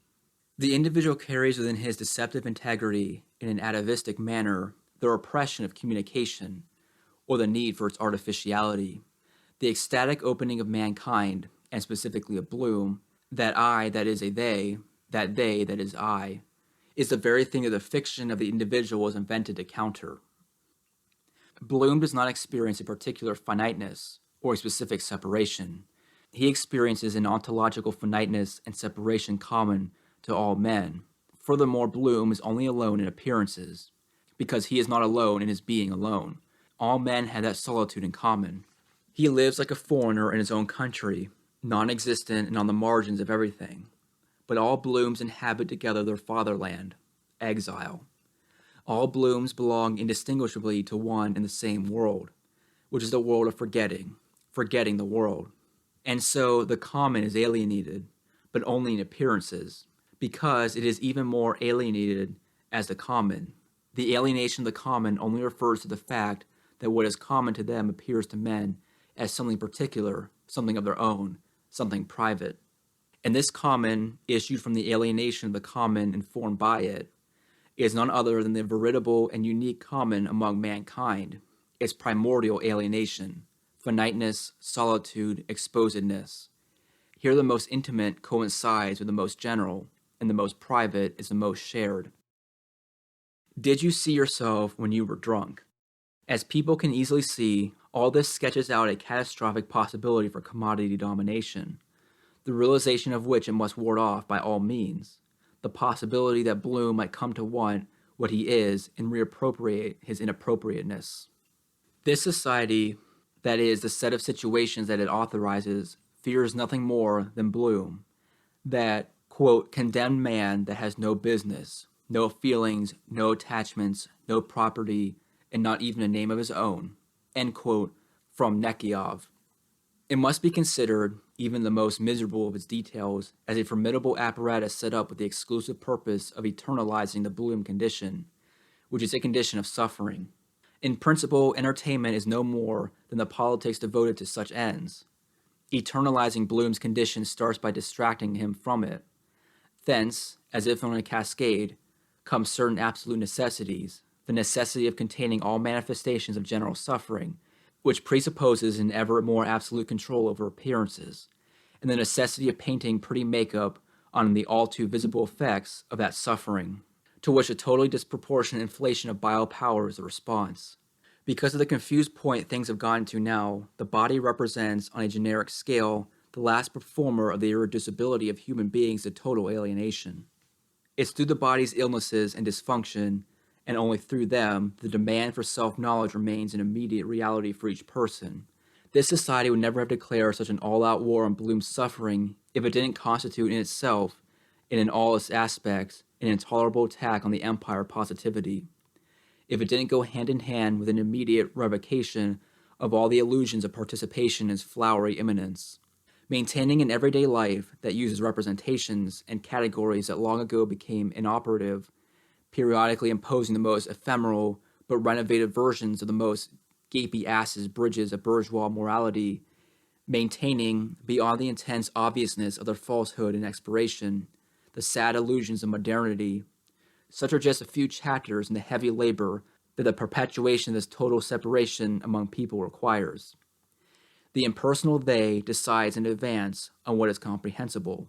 The individual carries within his deceptive integrity, in an atavistic manner, the repression of communication, or the need for its artificiality, the ecstatic opening of mankind, and specifically of Bloom, that I that is a they that is I, is the very thing that the fiction of the individual was invented to counter. Bloom does not experience a particular finiteness or a specific separation. He experiences an ontological finiteness and separation common to all men. Furthermore, Bloom is only alone in appearances, because he is not alone in his being alone. All men have that solitude in common. He lives like a foreigner in his own country, non-existent and on the margins of everything. But all Blooms inhabit together their fatherland, exile. All Blooms belong indistinguishably to one and the same world, which is the world of forgetting the world. And so the common is alienated, but only in appearances, because it is even more alienated as the common. The alienation of the common only refers to the fact that what is common to them appears to men as something particular, something of their own, something private. And this common, issued from the alienation of the common and formed by it, is none other than the veritable and unique common among mankind, its primordial alienation, finiteness, solitude, exposedness. Here the most intimate coincides with the most general, and the most private is the most shared. Did you see yourself when you were drunk? As people can easily see, all this sketches out a catastrophic possibility for commodity domination, the realization of which it must ward off by all means, the possibility that Bloom might come to want what he is and reappropriate his inappropriateness. This society, that is, the set of situations that it authorizes, fears nothing more than Bloom, that, quote, condemned man that has no business, no feelings, no attachments, no property, and not even a name of his own, end quote, from Nekyov. It must be considered, even the most miserable of its details, as a formidable apparatus set up with the exclusive purpose of eternalizing the Bloom condition, which is a condition of suffering. In principle, entertainment is no more than the politics devoted to such ends. Eternalizing Bloom's condition starts by distracting him from it. Thence, as if on a cascade, come certain absolute necessities, the necessity of containing all manifestations of general suffering, which presupposes an ever more absolute control over appearances, and the necessity of painting pretty makeup on the all too visible effects of that suffering, to which a totally disproportionate inflation of biopower is the response. Because of the confused point things have gotten to now, the body represents, on a generic scale, the last performer of the irreducibility of human beings to total alienation. It's through the body's illnesses and dysfunction, and only through them, the demand for self-knowledge remains an immediate reality for each person. This society would never have declared such an all-out war on Bloom's suffering if it didn't constitute in itself, and in all its aspects, an intolerable attack on the empire of positivity. If it didn't go hand in hand with an immediate revocation of all the illusions of participation in its flowery immanence. Maintaining an everyday life that uses representations and categories that long ago became inoperative, periodically imposing the most ephemeral but renovated versions of the most gapy asses bridges of bourgeois morality, maintaining, beyond the intense obviousness of their falsehood and expiration, the sad illusions of modernity. Such are just a few chapters in the heavy labor that the perpetuation of this total separation among people requires. The impersonal they decides in advance on what is comprehensible,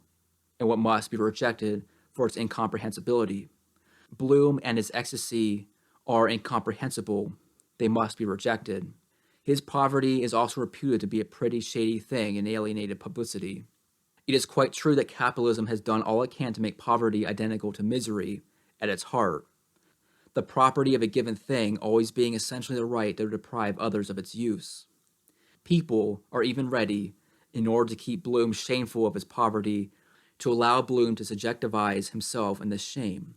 and what must be rejected for its incomprehensibility. Bloom and his ecstasy are incomprehensible, they must be rejected. His poverty is also reputed to be a pretty shady thing in alienated publicity. It is quite true that capitalism has done all it can to make poverty identical to misery at its heart, the property of a given thing always being essentially the right to deprive others of its use. People are even ready, in order to keep Bloom shameful of his poverty, to allow Bloom to subjectivize himself in this shame.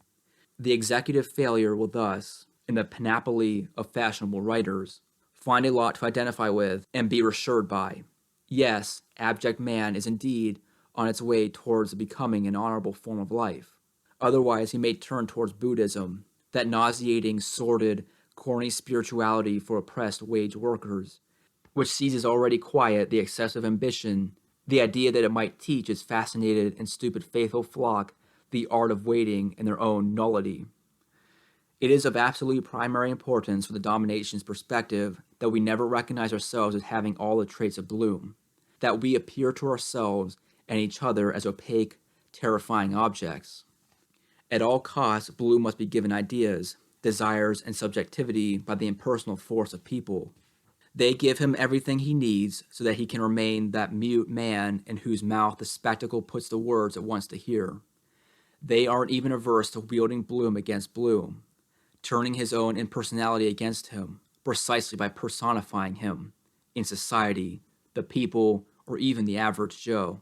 The executive failure will thus, in the panoply of fashionable writers, find a lot to identify with and be reassured by. Yes, abject man is indeed on its way towards becoming an honorable form of life. Otherwise, he may turn towards Buddhism, that nauseating, sordid, corny spirituality for oppressed wage workers, which seizes already quiet the excessive ambition, the idea that it might teach its fascinated and stupid faithful flock the art of waiting in their own nullity. It is of absolute primary importance for the domination's perspective that we never recognize ourselves as having all the traits of Bloom, that we appear to ourselves and each other as opaque, terrifying objects. At all costs, Bloom must be given ideas, desires, and subjectivity by the impersonal force of people. They give him everything he needs so that he can remain that mute man in whose mouth the spectacle puts the words it wants to hear. They aren't even averse to wielding Bloom against Bloom, turning his own impersonality against him, precisely by personifying him, in society, the people, or even the average Joe.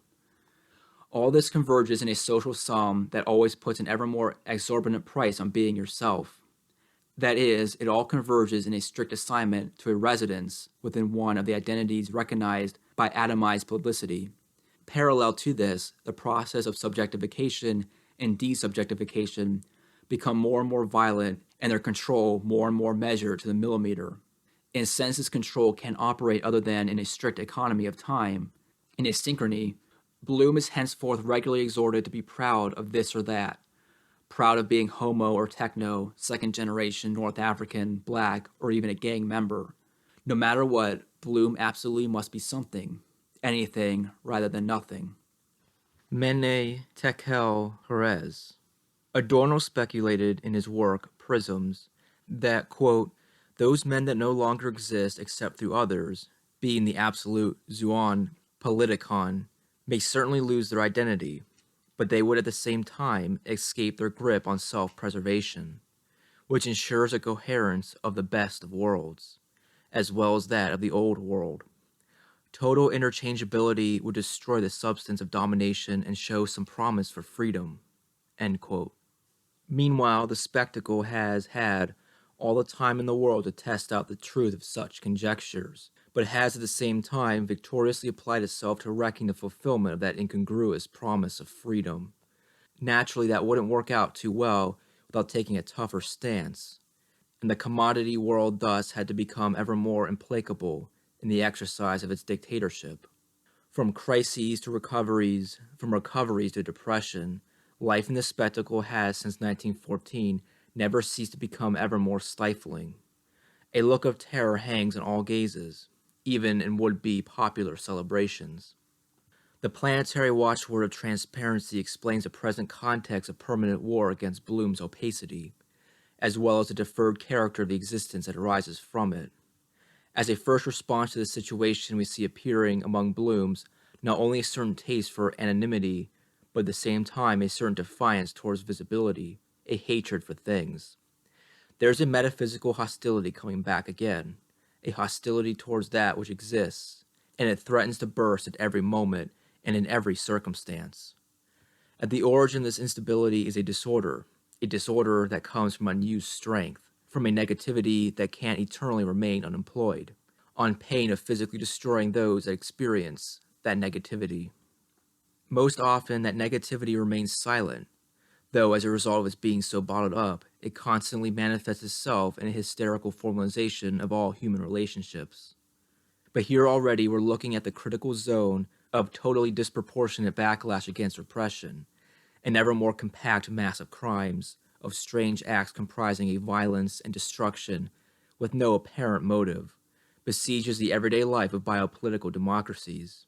All this converges in a social sum that always puts an ever more exorbitant price on being yourself. That is, it all converges in a strict assignment to a residence within one of the identities recognized by atomized publicity. Parallel to this, the process of subjectification and desubjectification become more and more violent and their control more and more measured to the millimeter. And since this control can't operate other than in a strict economy of time, in a synchrony, Bloom is henceforth regularly exhorted to be proud of this or that, proud of being homo or techno, second generation North African, black, or even a gang member. No matter what, Bloom absolutely must be something, anything rather than nothing. Mene Tekel Jerez. Adorno speculated in his work Prisms that, quote, those men that no longer exist except through others, being the absolute zoon politikon, may certainly lose their identity, but they would at the same time escape their grip on self-preservation, which ensures a coherence of the best of worlds, as well as that of the old world. Total interchangeability would destroy the substance of domination and show some promise for freedom, end quote. Meanwhile, the spectacle has had all the time in the world to test out the truth of such conjectures, but has at the same time victoriously applied itself to wrecking the fulfillment of that incongruous promise of freedom. Naturally, that wouldn't work out too well without taking a tougher stance, and the commodity world thus had to become ever more implacable in the exercise of its dictatorship. From crises to recoveries, from recoveries to depression, life in the spectacle has, since 1914, never ceased to become ever more stifling. A look of terror hangs on all gazes, even in would-be popular celebrations. The planetary watchword of transparency explains the present context of permanent war against Bloom's opacity, as well as the deferred character of the existence that arises from it. As a first response to the situation, we see appearing among Bloom's not only a certain taste for anonymity, but at the same time a certain defiance towards visibility, a hatred for things. There's a metaphysical hostility coming back again, a hostility towards that which exists, and it threatens to burst at every moment and in every circumstance. At the origin of this instability is a disorder that comes from unused strength, from a negativity that can't eternally remain unemployed, on pain of physically destroying those that experience that negativity. Most often, that negativity remains silent, though as a result of its being so bottled up, it constantly manifests itself in a hysterical formalization of all human relationships. But here already we're looking at the critical zone of totally disproportionate backlash against repression, an ever more compact mass of crimes, of strange acts comprising a violence and destruction with no apparent motive, besieges the everyday life of biopolitical democracies.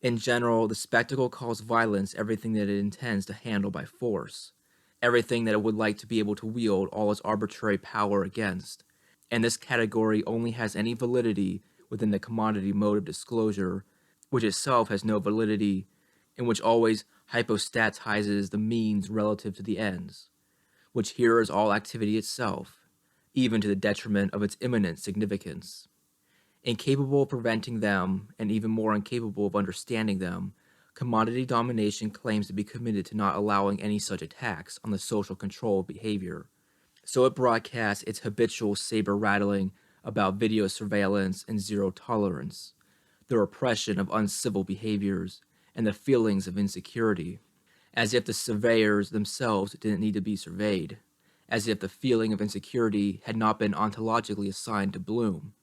In general, the spectacle calls violence everything that it intends to handle by force, everything that it would like to be able to wield all its arbitrary power against, and this category only has any validity within the commodity mode of disclosure, which itself has no validity, and which always hypostatizes the means relative to the ends, which here is all activity itself, even to the detriment of its immanent significance. Incapable of preventing them, and even more incapable of understanding them, commodity domination claims to be committed to not allowing any such attacks on the social control of behavior. So it broadcasts its habitual saber-rattling about video surveillance and zero tolerance, the repression of uncivil behaviors, and the feelings of insecurity, as if the surveyors themselves didn't need to be surveyed, as if the feeling of insecurity had not been ontologically assigned to Bloom.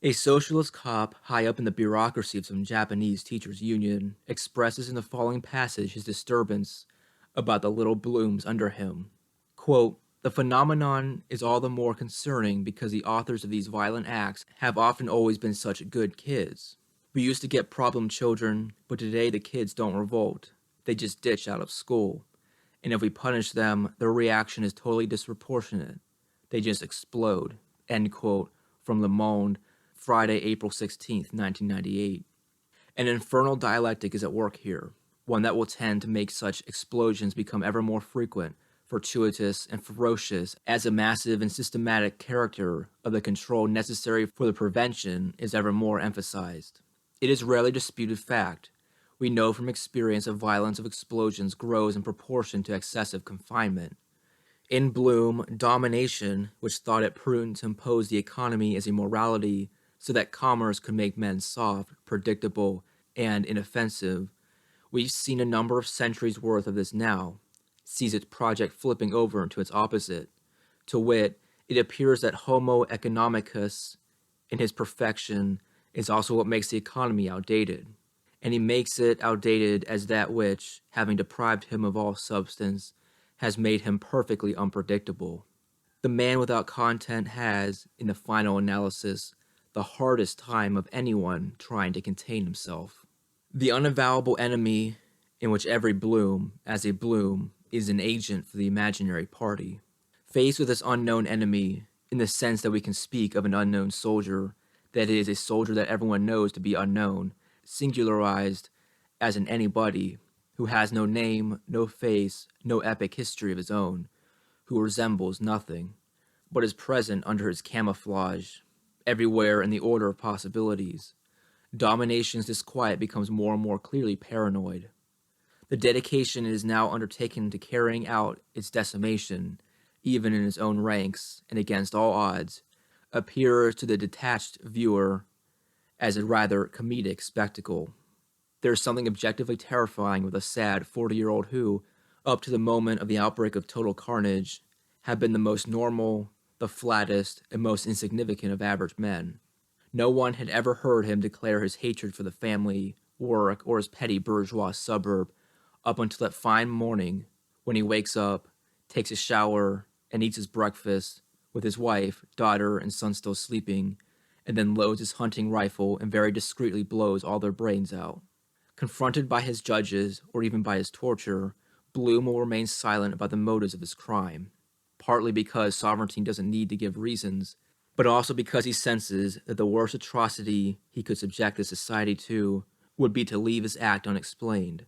A socialist cop high up in the bureaucracy of some Japanese teachers' union expresses in the following passage his disturbance about the little Blooms under him. Quote, the phenomenon is all the more concerning because the authors of these violent acts have often always been such good kids. We used to get problem children, but today the kids don't revolt. They just ditch out of school. And if we punish them, their reaction is totally disproportionate. They just explode. End quote, from Le Monde, Friday, April 16th, 1998. An infernal dialectic is at work here, one that will tend to make such explosions become ever more frequent, fortuitous, and ferocious as the massive and systematic character of the control necessary for the prevention is ever more emphasized. It is rarely disputed fact. We know from experience that violence of explosions grows in proportion to excessive confinement. In Bloom, domination, which thought it prudent to impose the economy as a morality so that commerce could make men soft, predictable, and inoffensive, we've seen a number of centuries worth of this now, sees its project flipping over into its opposite. To wit, it appears that Homo economicus, in his perfection, is also what makes the economy outdated. And he makes it outdated as that which, having deprived him of all substance, has made him perfectly unpredictable. The man without content has, in the final analysis, the hardest time of anyone trying to contain himself. The unavailable enemy, in which every bloom, as a bloom, is an agent for the imaginary party. Faced with this unknown enemy, in the sense that we can speak of an unknown soldier, that is, a soldier that everyone knows to be unknown, singularized as an anybody, who has no name, no face, no epic history of his own, who resembles nothing, but is present under his camouflage, everywhere in the order of possibilities. Domination's disquiet becomes more and more clearly paranoid. The dedication it is now undertaken to carrying out its decimation, even in its own ranks and against all odds, appears to the detached viewer as a rather comedic spectacle. There is something objectively terrifying with a sad 40-year-old who, up to the moment of the outbreak of total carnage, had been the most normal, the flattest, and most insignificant of average men. No one had ever heard him declare his hatred for the family, work, or his petty bourgeois suburb up until that fine morning when he wakes up, takes a shower, and eats his breakfast with his wife, daughter, and son still sleeping, and then loads his hunting rifle and very discreetly blows all their brains out. Confronted by his judges, or even by his torture, Bloom will remain silent about the motives of his crime, partly because sovereignty doesn't need to give reasons, but also because he senses that the worst atrocity he could subject the society to would be to leave his act unexplained.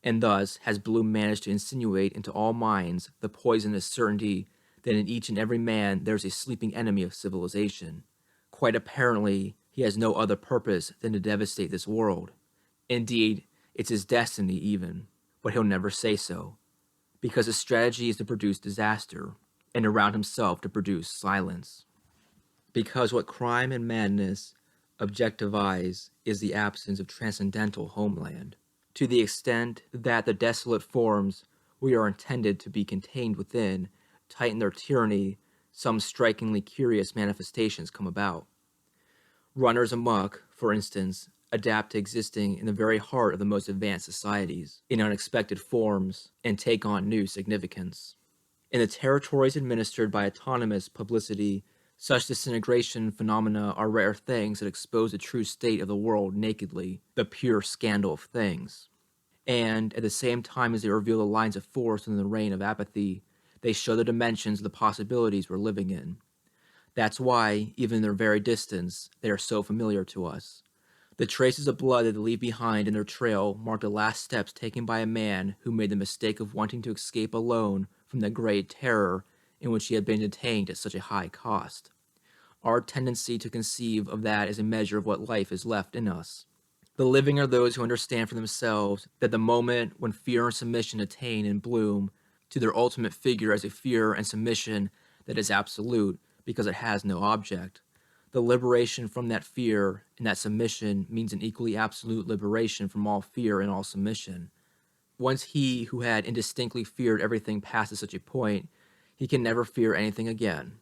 And thus has Bloom managed to insinuate into all minds the poisonous certainty that in each and every man there is a sleeping enemy of civilization. Quite apparently, he has no other purpose than to devastate this world. Indeed, it's his destiny even, but he'll never say so, because his strategy is to produce disaster, and around himself to produce silence. Because what crime and madness objectivize is the absence of transcendental homeland, to the extent that the desolate forms we are intended to be contained within tighten their tyranny, some strikingly curious manifestations come about. Runners amok, for instance, adapt to existing in the very heart of the most advanced societies, in unexpected forms, and take on new significance. In the territories administered by autonomous publicity, such disintegration phenomena are rare things that expose the true state of the world nakedly, the pure scandal of things. And, at the same time as they reveal the lines of force in the reign of apathy, they show the dimensions of the possibilities we're living in. That's why, even in their very distance, they are so familiar to us. The traces of blood that they leave behind in their trail mark the last steps taken by a man who made the mistake of wanting to escape alone from the great terror in which he had been detained at such a high cost. Our tendency to conceive of that as a measure of what life is left in us. The living are those who understand for themselves that the moment when fear and submission attain and bloom to their ultimate figure as a fear and submission that is absolute because it has no object, the liberation from that fear and that submission means an equally absolute liberation from all fear and all submission. Once he who had indistinctly feared everything passes such a point, he can never fear anything again.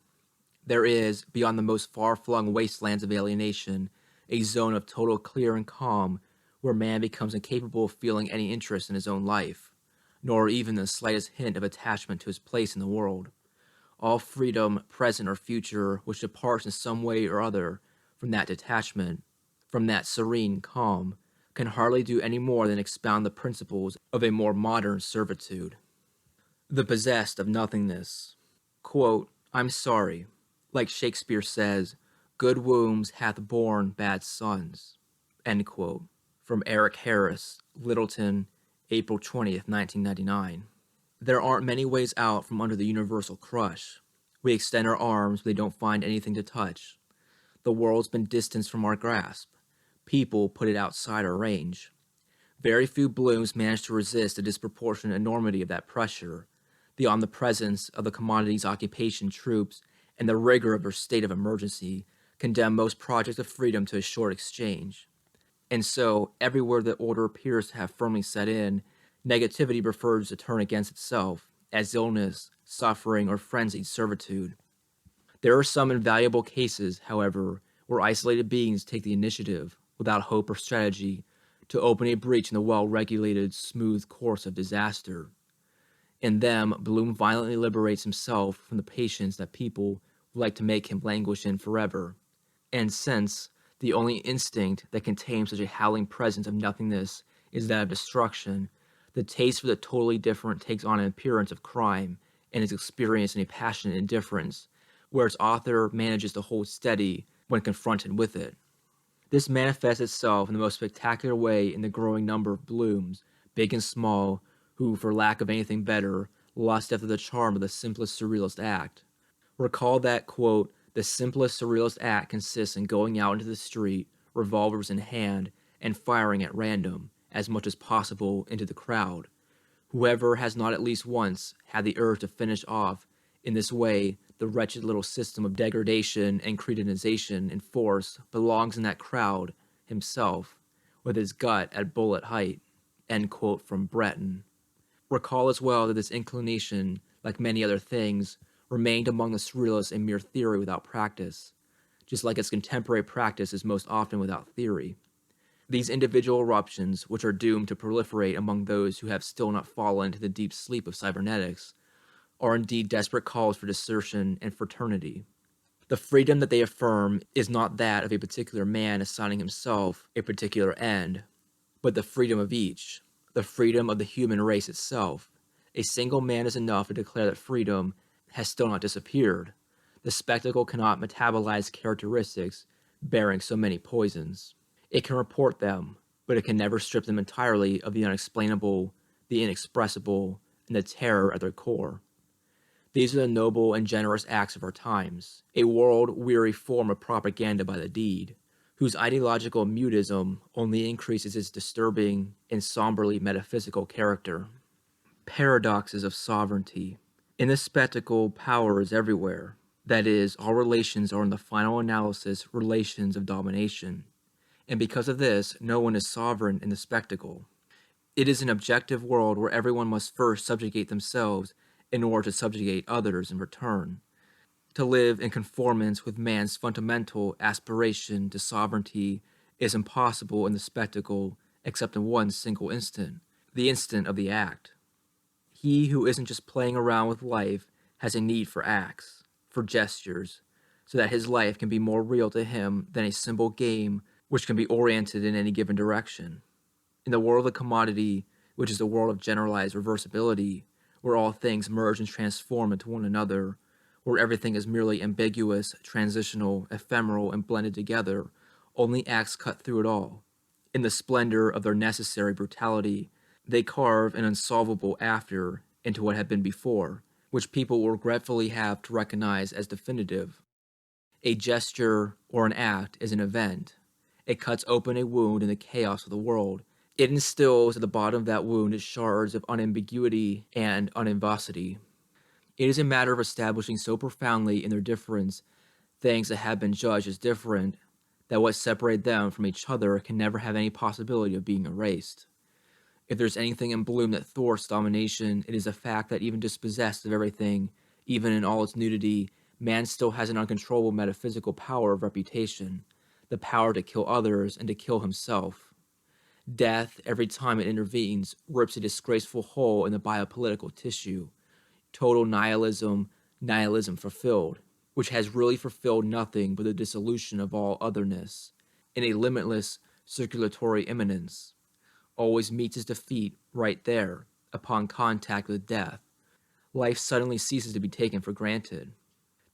There is, beyond the most far-flung wastelands of alienation, a zone of total clear and calm where man becomes incapable of feeling any interest in his own life, nor even the slightest hint of attachment to his place in the world. All freedom, present or future, which departs in some way or other from that detachment, from that serene calm, can hardly do any more than expound the principles of a more modern servitude. The possessed of nothingness. Quote, I'm sorry. Like Shakespeare says, good wombs hath borne bad sons. End quote. From Eric Harris, Littleton, April 20th, 1999. There aren't many ways out from under the universal crush. We extend our arms, but they don't find anything to touch. The world's been distanced from our grasp. People put it outside our range. Very few blooms manage to resist the disproportionate enormity of that pressure, the omnipresence of the commodities occupation troops, and the rigor of their state of emergency condemn most projects of freedom to a short exchange. And so, everywhere that order appears to have firmly set in, negativity prefers to turn against itself, as illness, suffering, or frenzied servitude. There are some invaluable cases, however, where isolated beings take the initiative, without hope or strategy, to open a breach in the well-regulated, smooth course of disaster. In them, Bloom violently liberates himself from the patience that people would like to make him languish in forever. And since the only instinct that can tame such a howling presence of nothingness is that of destruction, the taste for the totally different takes on an appearance of crime and is experienced in a passionate indifference, where its author manages to hold steady when confronted with it. This manifests itself in the most spectacular way in the growing number of Blooms, big and small, who, for lack of anything better, lust after the charm of the simplest surrealist act. Recall that, quote, the simplest surrealist act consists in going out into the street, revolvers in hand, and firing at random, as much as possible, into the crowd. Whoever has not at least once had the urge to finish off, in this way, the wretched little system of degradation and cretinization in force belongs in that crowd himself, with his gut at bullet height. End quote from Breton. Recall as well that this inclination, like many other things, remained among the surrealists a mere theory without practice, just like its contemporary practice is most often without theory. These individual eruptions, which are doomed to proliferate among those who have still not fallen into the deep sleep of cybernetics, are indeed desperate calls for desertion and fraternity. The freedom that they affirm is not that of a particular man assigning himself a particular end, but the freedom of each, the freedom of the human race itself. A single man is enough to declare that freedom has still not disappeared. The spectacle cannot metabolize characteristics bearing so many poisons. It can report them, but it can never strip them entirely of the unexplainable, the inexpressible, and the terror at their core. These are the noble and generous acts of our times, a world-weary form of propaganda by the deed, whose ideological mutism only increases its disturbing and somberly metaphysical character. Paradoxes of sovereignty. In this spectacle, power is everywhere. That is, all relations are in the final analysis relations of domination. And because of this, no one is sovereign in the spectacle. It is an objective world where everyone must first subjugate themselves in order to subjugate others in return. To live in conformance with man's fundamental aspiration to sovereignty is impossible in the spectacle except in one single instant, the instant of the act. He who isn't just playing around with life has a need for acts, for gestures, so that his life can be more real to him than a simple game which can be oriented in any given direction. In the world of commodity, which is the world of generalized reversibility, where all things merge and transform into one another, where everything is merely ambiguous, transitional, ephemeral, and blended together, only acts cut through it all. In the splendor of their necessary brutality, they carve an unsolvable after into what had been before, which people will regretfully have to recognize as definitive. A gesture or an act is an event. It cuts open a wound in the chaos of the world. It instills at the bottom of that wound its shards of unambiguity and unambiguity. It is a matter of establishing so profoundly in their difference things that have been judged as different that what separated them from each other can never have any possibility of being erased. If there's anything in Bloom that thwarts domination, it is the fact that even dispossessed of everything, even in all its nudity, man still has an uncontrollable metaphysical power of reputation, the power to kill others and to kill himself. Death, every time it intervenes, rips a disgraceful hole in the biopolitical tissue. Total nihilism, nihilism fulfilled, which has really fulfilled nothing but the dissolution of all otherness, in a limitless circulatory immanence, always meets its defeat right there, upon contact with death. Life suddenly ceases to be taken for granted.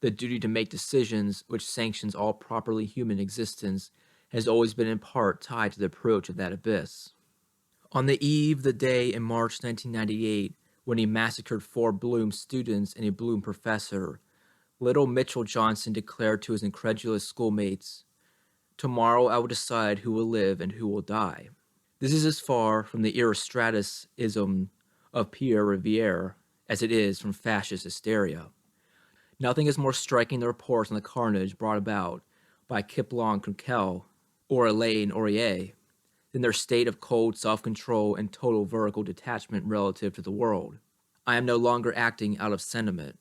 The duty to make decisions which sanctions all properly human existence has always been in part tied to the approach of that abyss. On the eve of the day in March 1998, when he massacred 4 Bloom students and a Bloom professor, little Mitchell Johnson declared to his incredulous schoolmates, "Tomorrow I will decide who will live and who will die." This is as far from the aristocratism of Pierre Riviere as it is from fascist hysteria. Nothing is more striking than the reports on the carnage brought about by Kiplong Kunkel or Elaine Aurier. than their state of cold self-control and total vertical detachment relative to the world. "I am no longer acting out of sentiment,"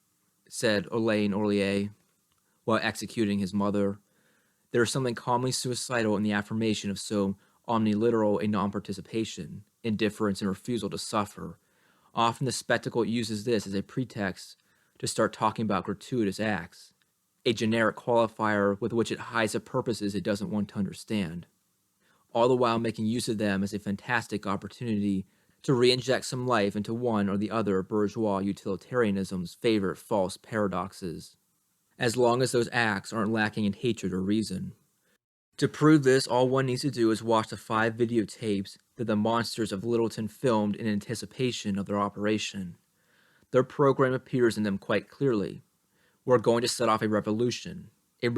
said Olaine Orlier while executing his mother. There is something calmly suicidal in the affirmation of so omniliteral a non-participation, indifference, and refusal to suffer. Often the spectacle uses this as a pretext to start talking about gratuitous acts, a generic qualifier with which it hides the purposes it doesn't want to understand, all the while making use of them as a fantastic opportunity to re-inject some life into one or the other bourgeois utilitarianism's favorite false paradoxes, as long as those acts aren't lacking in hatred or reason. To prove this, all one needs to do is watch the 5 videotapes that the monsters of Littleton filmed in anticipation of their operation. Their program appears in them quite clearly. We're going to set off a revolution of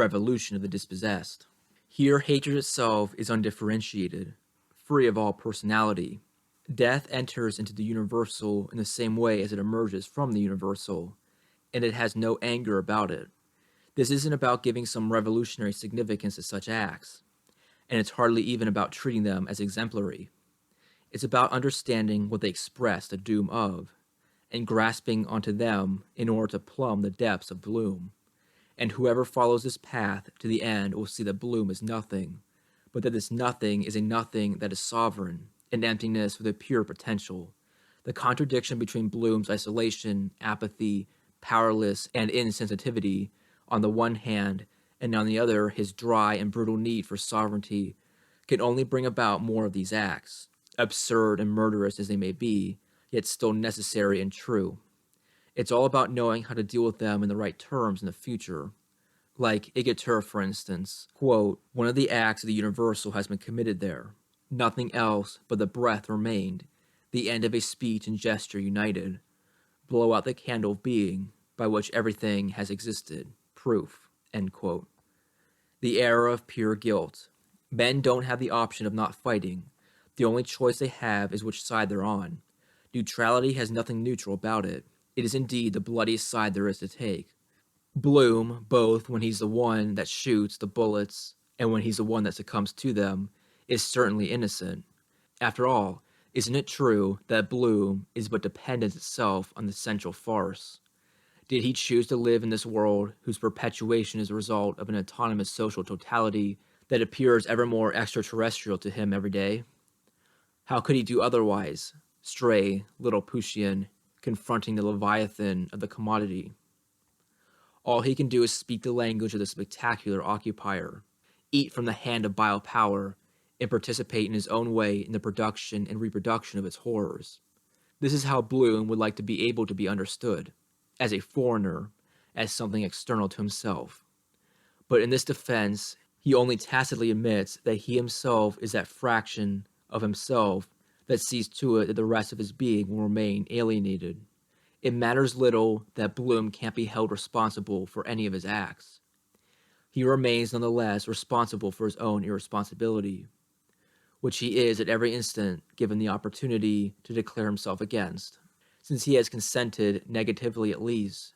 the dispossessed. Here, hatred itself is undifferentiated, free of all personality. Death enters into the universal in the same way as it emerges from the universal, and it has no anger about it. This isn't about giving some revolutionary significance to such acts, and it's hardly even about treating them as exemplary. It's about understanding what they express the doom of, and grasping onto them in order to plumb the depths of bloom. And whoever follows this path to the end will see that bloom is nothing, but that this nothing is a nothing that is sovereign, an emptiness with a pure potential. The contradiction between Bloom's isolation, apathy, powerless, and insensitivity on the one hand, and on the other his dry and brutal need for sovereignty, can only bring about more of these acts, absurd and murderous as they may be, yet still necessary and true. It's all about knowing how to deal with them in the right terms in the future. Like Igatur, for instance, quote, "One of the acts of the universal has been committed there. Nothing else but the breath remained, the end of a speech and gesture united. Blow out the candle of being, by which everything has existed. Proof." End quote. The era of pure guilt. Men don't have the option of not fighting. The only choice they have is which side they're on. Neutrality has nothing neutral about it. It is indeed the bloodiest side there is to take. Bloom, both when he's the one that shoots the bullets and when he's the one that succumbs to them, is certainly innocent. After all, isn't it true that Bloom is but dependence itself on the central farce? Did he choose to live in this world whose perpetuation is a result of an autonomous social totality that appears ever more extraterrestrial to him every day? How could he do otherwise, stray Lilliputian, confronting the Leviathan of the commodity? All he can do is speak the language of the spectacular occupier, eat from the hand of biopower, and participate in his own way in the production and reproduction of its horrors. This is how Bloom would like to be able to be understood, as a foreigner, as something external to himself. But in this defense, he only tacitly admits that he himself is that fraction of himself that sees to it that the rest of his being will remain alienated. It matters little that Bloom can't be held responsible for any of his acts. He remains nonetheless responsible for his own irresponsibility, which he is at every instant given the opportunity to declare himself against, since he has consented, negatively at least,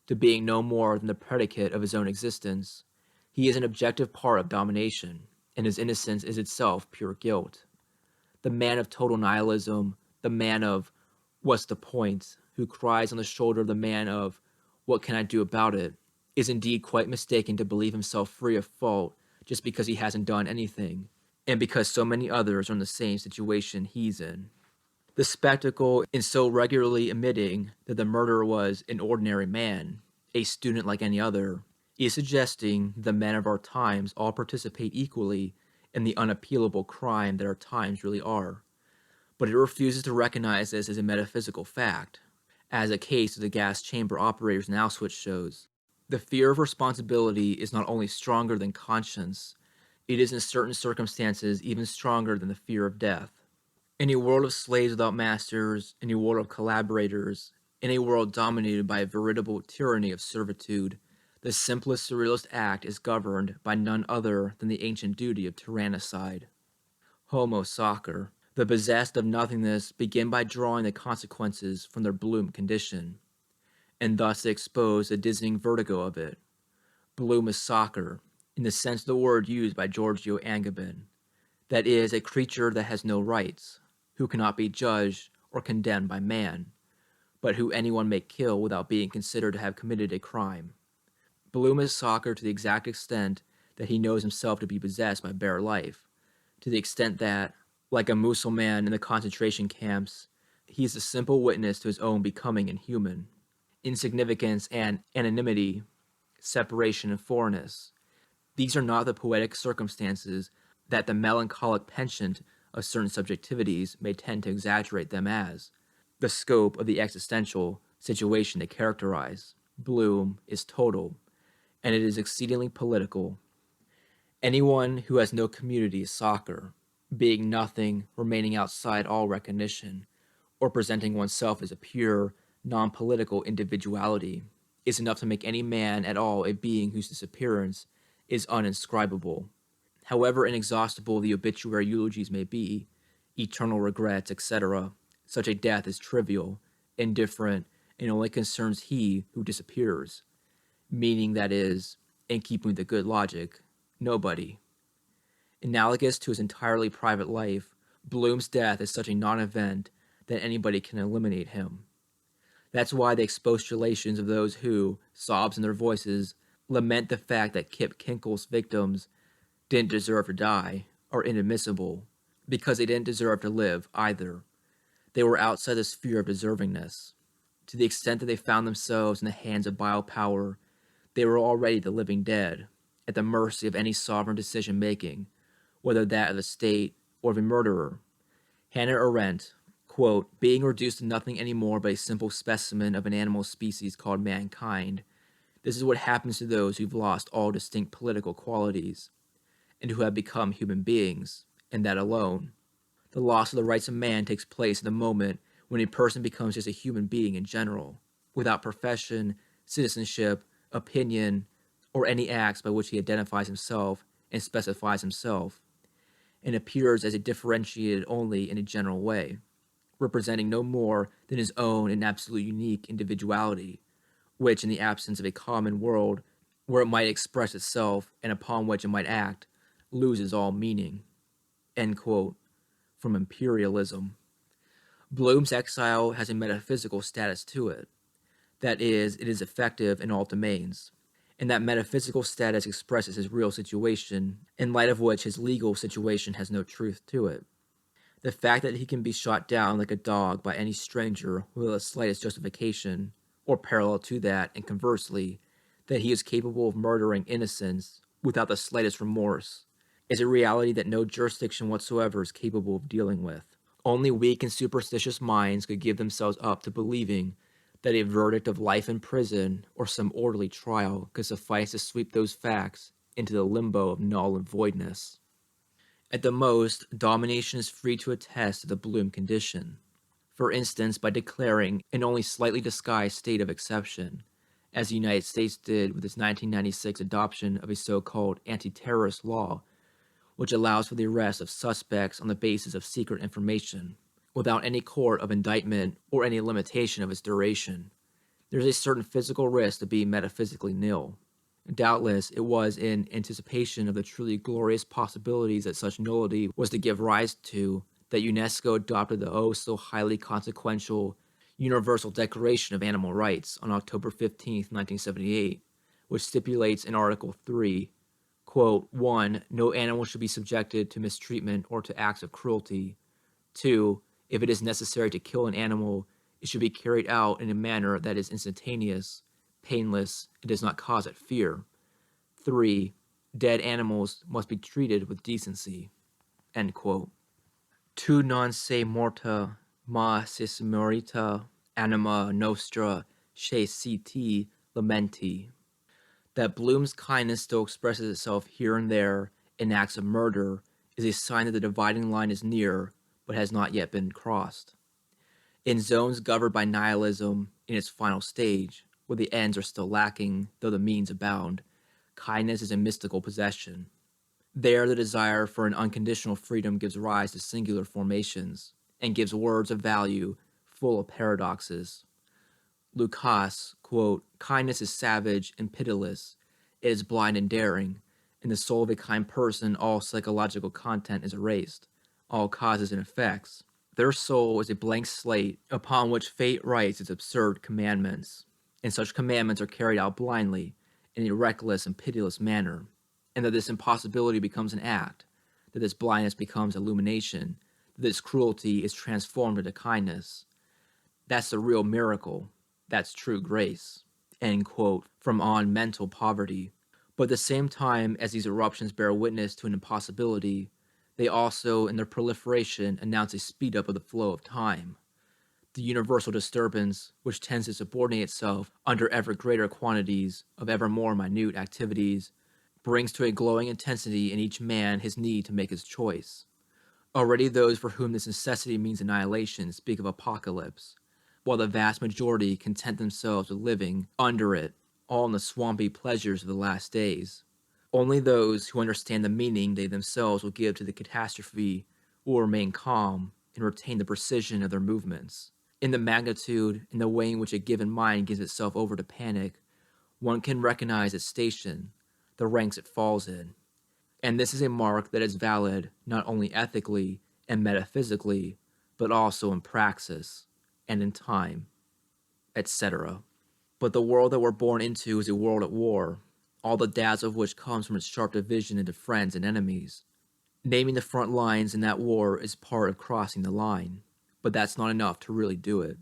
to being no more than the predicate of his own existence. He is an objective part of domination, and his innocence is itself pure guilt. The man of total nihilism, the man of "what's the point," who cries on the shoulder of the man of "what can I do about it," is indeed quite mistaken to believe himself free of fault just because he hasn't done anything, and because so many others are in the same situation he's in. The spectacle in so regularly admitting that the murderer was an ordinary man, a student like any other, is suggesting that the men of our times all participate equally in the unappealable crime that our times really are. But it refuses to recognize this as a metaphysical fact, as the case of the gas chamber operators in Auschwitz shows. The fear of responsibility is not only stronger than conscience, it is in certain circumstances even stronger than the fear of death. In a world of slaves without masters, in a world of collaborators, in a world dominated by a veritable tyranny of servitude, the simplest surrealist act is governed by none other than the ancient duty of tyrannicide. Homo sacer. The possessed of nothingness begin by drawing the consequences from their Bloom condition, and thus they expose the dizzying vertigo of it. Bloom is soccer, in the sense of the word used by Giorgio Agamben. that is, a creature that has no rights, who cannot be judged or condemned by man, but who anyone may kill without being considered to have committed a crime. Bloom is soccer to the exact extent that he knows himself to be possessed by bare life, to the extent that, like a Mussulman in the concentration camps, he is a simple witness to his own becoming inhuman. Insignificance and anonymity, separation and foreignness, these are not the poetic circumstances that the melancholic penchant of certain subjectivities may tend to exaggerate them as. The scope of the existential situation they characterize. Bloom is total, and it is exceedingly political. Anyone who has no community is soccer, being nothing, remaining outside all recognition, or presenting oneself as a pure, non-political individuality, is enough to make any man at all a being whose disappearance is uninscribable. However inexhaustible the obituary eulogies may be, eternal regrets, etc., such a death is trivial, indifferent, and only concerns he who disappears, meaning that is, in keeping with the good logic, nobody. Analogous to his entirely private life, Bloom's death is such a non-event that anybody can eliminate him. That's why the expostulations of those who, sobs in their voices, lament the fact that Kip Kinkle's victims didn't deserve to die are inadmissible, because they didn't deserve to live either. They were outside the sphere of deservingness. To the extent that they found themselves in the hands of biopower, they were already the living dead, at the mercy of any sovereign decision-making, whether that of the state or of a murderer. Hannah Arendt, quote, being reduced to nothing anymore but a simple specimen of an animal species called mankind, this is what happens to those who've lost all distinct political qualities, and who have become human beings, and that alone. The loss of the rights of man takes place at the moment when a person becomes just a human being in general, without profession, citizenship, opinion, or any acts by which he identifies himself and specifies himself, and appears as a differentiated only in a general way, representing no more than his own and absolute unique individuality, which, in the absence of a common world where it might express itself and upon which it might act, loses all meaning. End quote. From Imperialism. Bloom's exile has a metaphysical status to it. That is, it is effective in all domains, and that metaphysical status expresses his real situation, in light of which his legal situation has no truth to it. The fact that he can be shot down like a dog by any stranger without the slightest justification, or parallel to that, and conversely, that he is capable of murdering innocents without the slightest remorse, is a reality that no jurisdiction whatsoever is capable of dealing with. Only weak and superstitious minds could give themselves up to believing that a verdict of life in prison or some orderly trial could suffice to sweep those facts into the limbo of null and voidness. At the most, domination is free to attest to the Bloom condition, for instance by declaring an only slightly disguised state of exception, as the United States did with its 1996 adoption of a so-called anti-terrorist law, which allows for the arrest of suspects on the basis of secret information, without any court of indictment or any limitation of its duration. There is a certain physical risk to being metaphysically nil. Doubtless, it was in anticipation of the truly glorious possibilities that such nullity was to give rise to that UNESCO adopted the so highly consequential Universal Declaration of Animal Rights on October 15, 1978, which stipulates in Article 3, quote, 1. No animal should be subjected to mistreatment or to acts of cruelty. 2. If it is necessary to kill an animal, it should be carried out in a manner that is instantaneous, painless, and does not cause it fear. 3. Dead animals must be treated with decency. End quote. Tu non sei morta, ma sis morita, anima nostra ceciti lamenti. That Bloom's kindness still expresses itself here and there in acts of murder is a sign that the dividing line is near, but has not yet been crossed. In zones governed by nihilism in its final stage, where the ends are still lacking, though the means abound, kindness is a mystical possession. There, the desire for an unconditional freedom gives rise to singular formations, and gives words of value full of paradoxes. Lucas, quote, kindness is savage and pitiless, it is blind and daring, In the soul of a kind person, all psychological content is erased, all causes and effects. Their soul is a blank slate upon which fate writes its absurd commandments, and such commandments are carried out blindly, in a reckless and pitiless manner, and that this impossibility becomes an act, that this blindness becomes illumination, that this cruelty is transformed into kindness. That's the real miracle. That's true grace. End quote, from On Mental Poverty. But at the same time as these eruptions bear witness to an impossibility, they also, in their proliferation, announce a speed up of the flow of time. The universal disturbance, which tends to subordinate itself under ever greater quantities of ever more minute activities, brings to a glowing intensity in each man his need to make his choice. Already those for whom this necessity means annihilation speak of apocalypse, while the vast majority content themselves with living under it, all in the swampy pleasures of the last days. Only those who understand the meaning they themselves will give to the catastrophe will remain calm and retain the precision of their movements. In the magnitude and the way in which a given mind gives itself over to panic, one can recognize its station, the ranks it falls in. And this is a mark that is valid not only ethically and metaphysically, but also in praxis and in time, etc. But the world that we're born into is a world at war, all the dazzle of which comes from its sharp division into friends and enemies. Naming the front lines in that war is part of crossing the line, but that's not enough to really do it.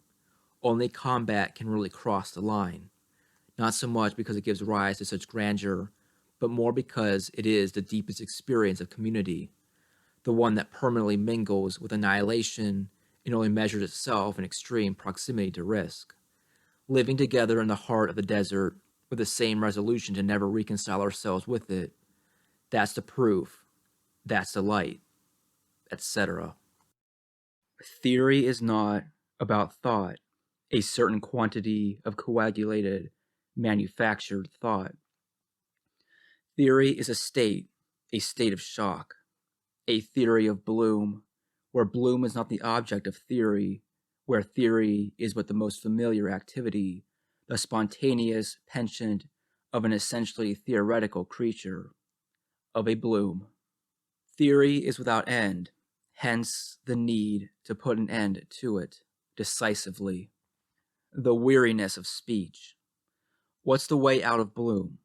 Only combat can really cross the line, not so much because it gives rise to such grandeur, but more because it is the deepest experience of community, the one that permanently mingles with annihilation and only measures itself in extreme proximity to risk. Living together in the heart of the desert with the same resolution to never reconcile ourselves with it, that's the proof, that's the light, etc. Theory is not about thought, a certain quantity of coagulated, manufactured thought. Theory is a state of shock, a theory of bloom, where bloom is not the object of theory, where theory is but the most familiar activity, the spontaneous penchant of an essentially theoretical creature, of a bloom. Theory is without end, hence the need to put an end to it, decisively. The weariness of speech. What's the way out of bloom?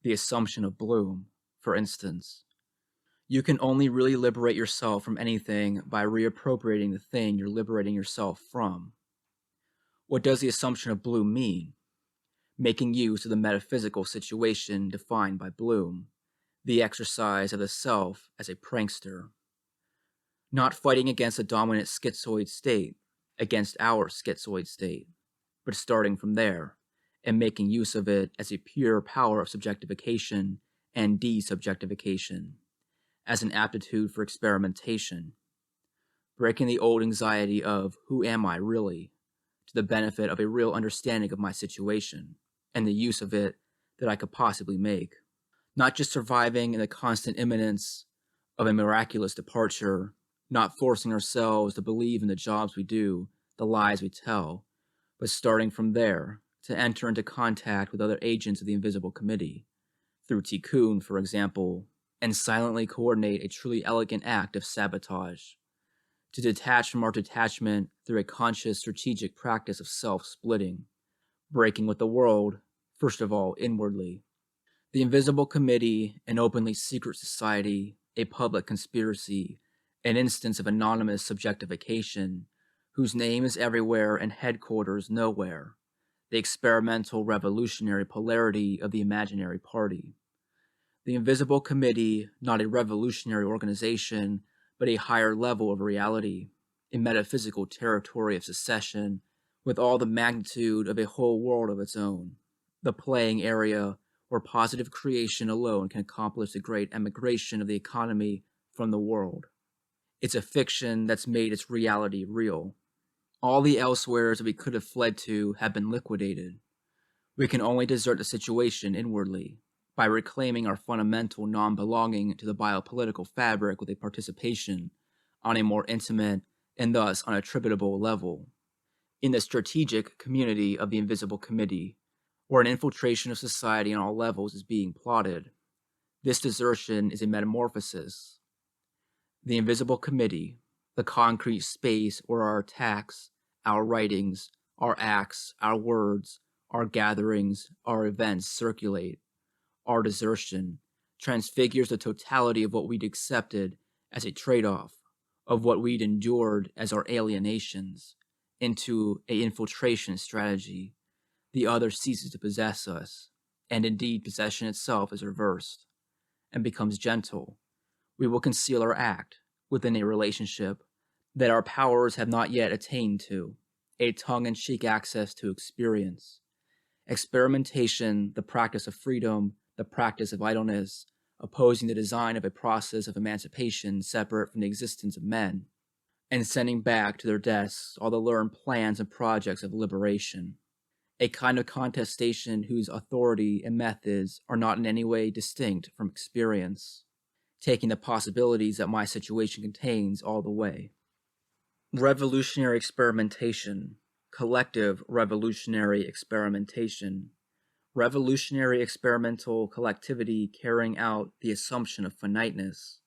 The assumption of bloom, for instance. You can only really liberate yourself from anything by reappropriating the thing you're liberating yourself from. What does the assumption of bloom mean? Making use of the metaphysical situation defined by Bloom, the exercise of the self as a prankster. Not fighting against a dominant schizoid state, against our schizoid state, but starting from there, and making use of it as a pure power of subjectification and desubjectification, as an aptitude for experimentation, breaking the old anxiety of who am I really, to the benefit of a real understanding of my situation, and the use of it that I could possibly make. Not just surviving in the constant imminence of a miraculous departure, not forcing ourselves to believe in the jobs we do, the lies we tell, but starting from there to enter into contact with other agents of the Invisible Committee, through Tiqqun, for example, and silently coordinate a truly elegant act of sabotage, to detach from our detachment through a conscious strategic practice of self-splitting, breaking with the world, first of all inwardly. The Invisible Committee, an openly secret society, a public conspiracy, an instance of anonymous subjectification, whose name is everywhere and headquarters nowhere, the experimental revolutionary polarity of the imaginary party. The Invisible Committee, not a revolutionary organization, but a higher level of reality, a metaphysical territory of secession, with all the magnitude of a whole world of its own, the playing area where positive creation alone can accomplish the great emigration of the economy from the world. It's a fiction that's made its reality real. All the elsewheres that we could have fled to have been liquidated. We can only desert the situation inwardly, by reclaiming our fundamental non-belonging to the biopolitical fabric with a participation on a more intimate and thus unattributable level. In the strategic community of the Invisible Committee, where an infiltration of society on all levels is being plotted, This desertion is a metamorphosis. The invisible committee, the concrete space where our attacks, our writings, our acts, our words, our gatherings, our events circulate, our desertion, transfigures the totality of what we'd accepted as a trade-off, of what we'd endured as our alienations, into an infiltration strategy. The other ceases to possess us, and indeed possession itself is reversed, and becomes gentle. We will conceal our act within a relationship that our powers have not yet attained to, a tongue-in-cheek access to experience. Experimentation, the practice of freedom, the practice of idleness, opposing the design of a process of emancipation separate from the existence of men, and sending back to their desks all the learned plans and projects of liberation. A kind of contestation whose authority and methods are not in any way distinct from experience, taking the possibilities that my situation contains all the way. Revolutionary experimentation, collective revolutionary experimentation, revolutionary experimental collectivity carrying out the assumption of finiteness,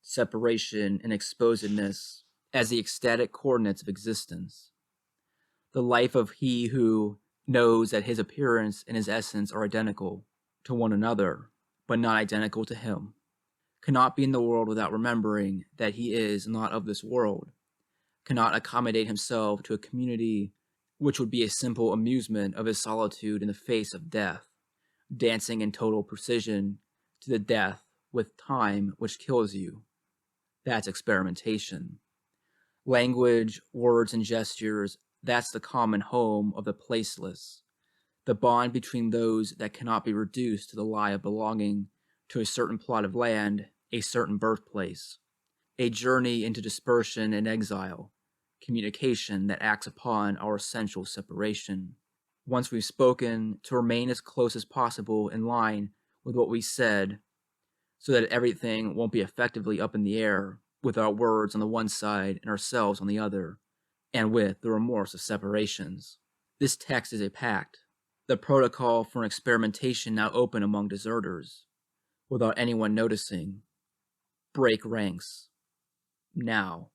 separation and exposedness as the ecstatic coordinates of existence. The life of he who knows that his appearance and his essence are identical to one another, but not identical to him, cannot be in the world without remembering that he is not of this world, cannot accommodate himself to a community which would be a simple amusement of his solitude in the face of death, dancing in total precision to the death with time which kills you. That's experimentation. Language, words, and gestures, that's the common home of the placeless, the bond between those that cannot be reduced to the lie of belonging to a certain plot of land, a certain birthplace, a journey into dispersion and exile, communication that acts upon our essential separation. Once we've spoken, to remain as close as possible in line with what we said, so that everything won't be effectively up in the air, with our words on the one side and ourselves on the other, and with the remorse of separations. This text is a pact, the protocol for an experimentation now open among deserters, without anyone noticing. Break ranks. Now.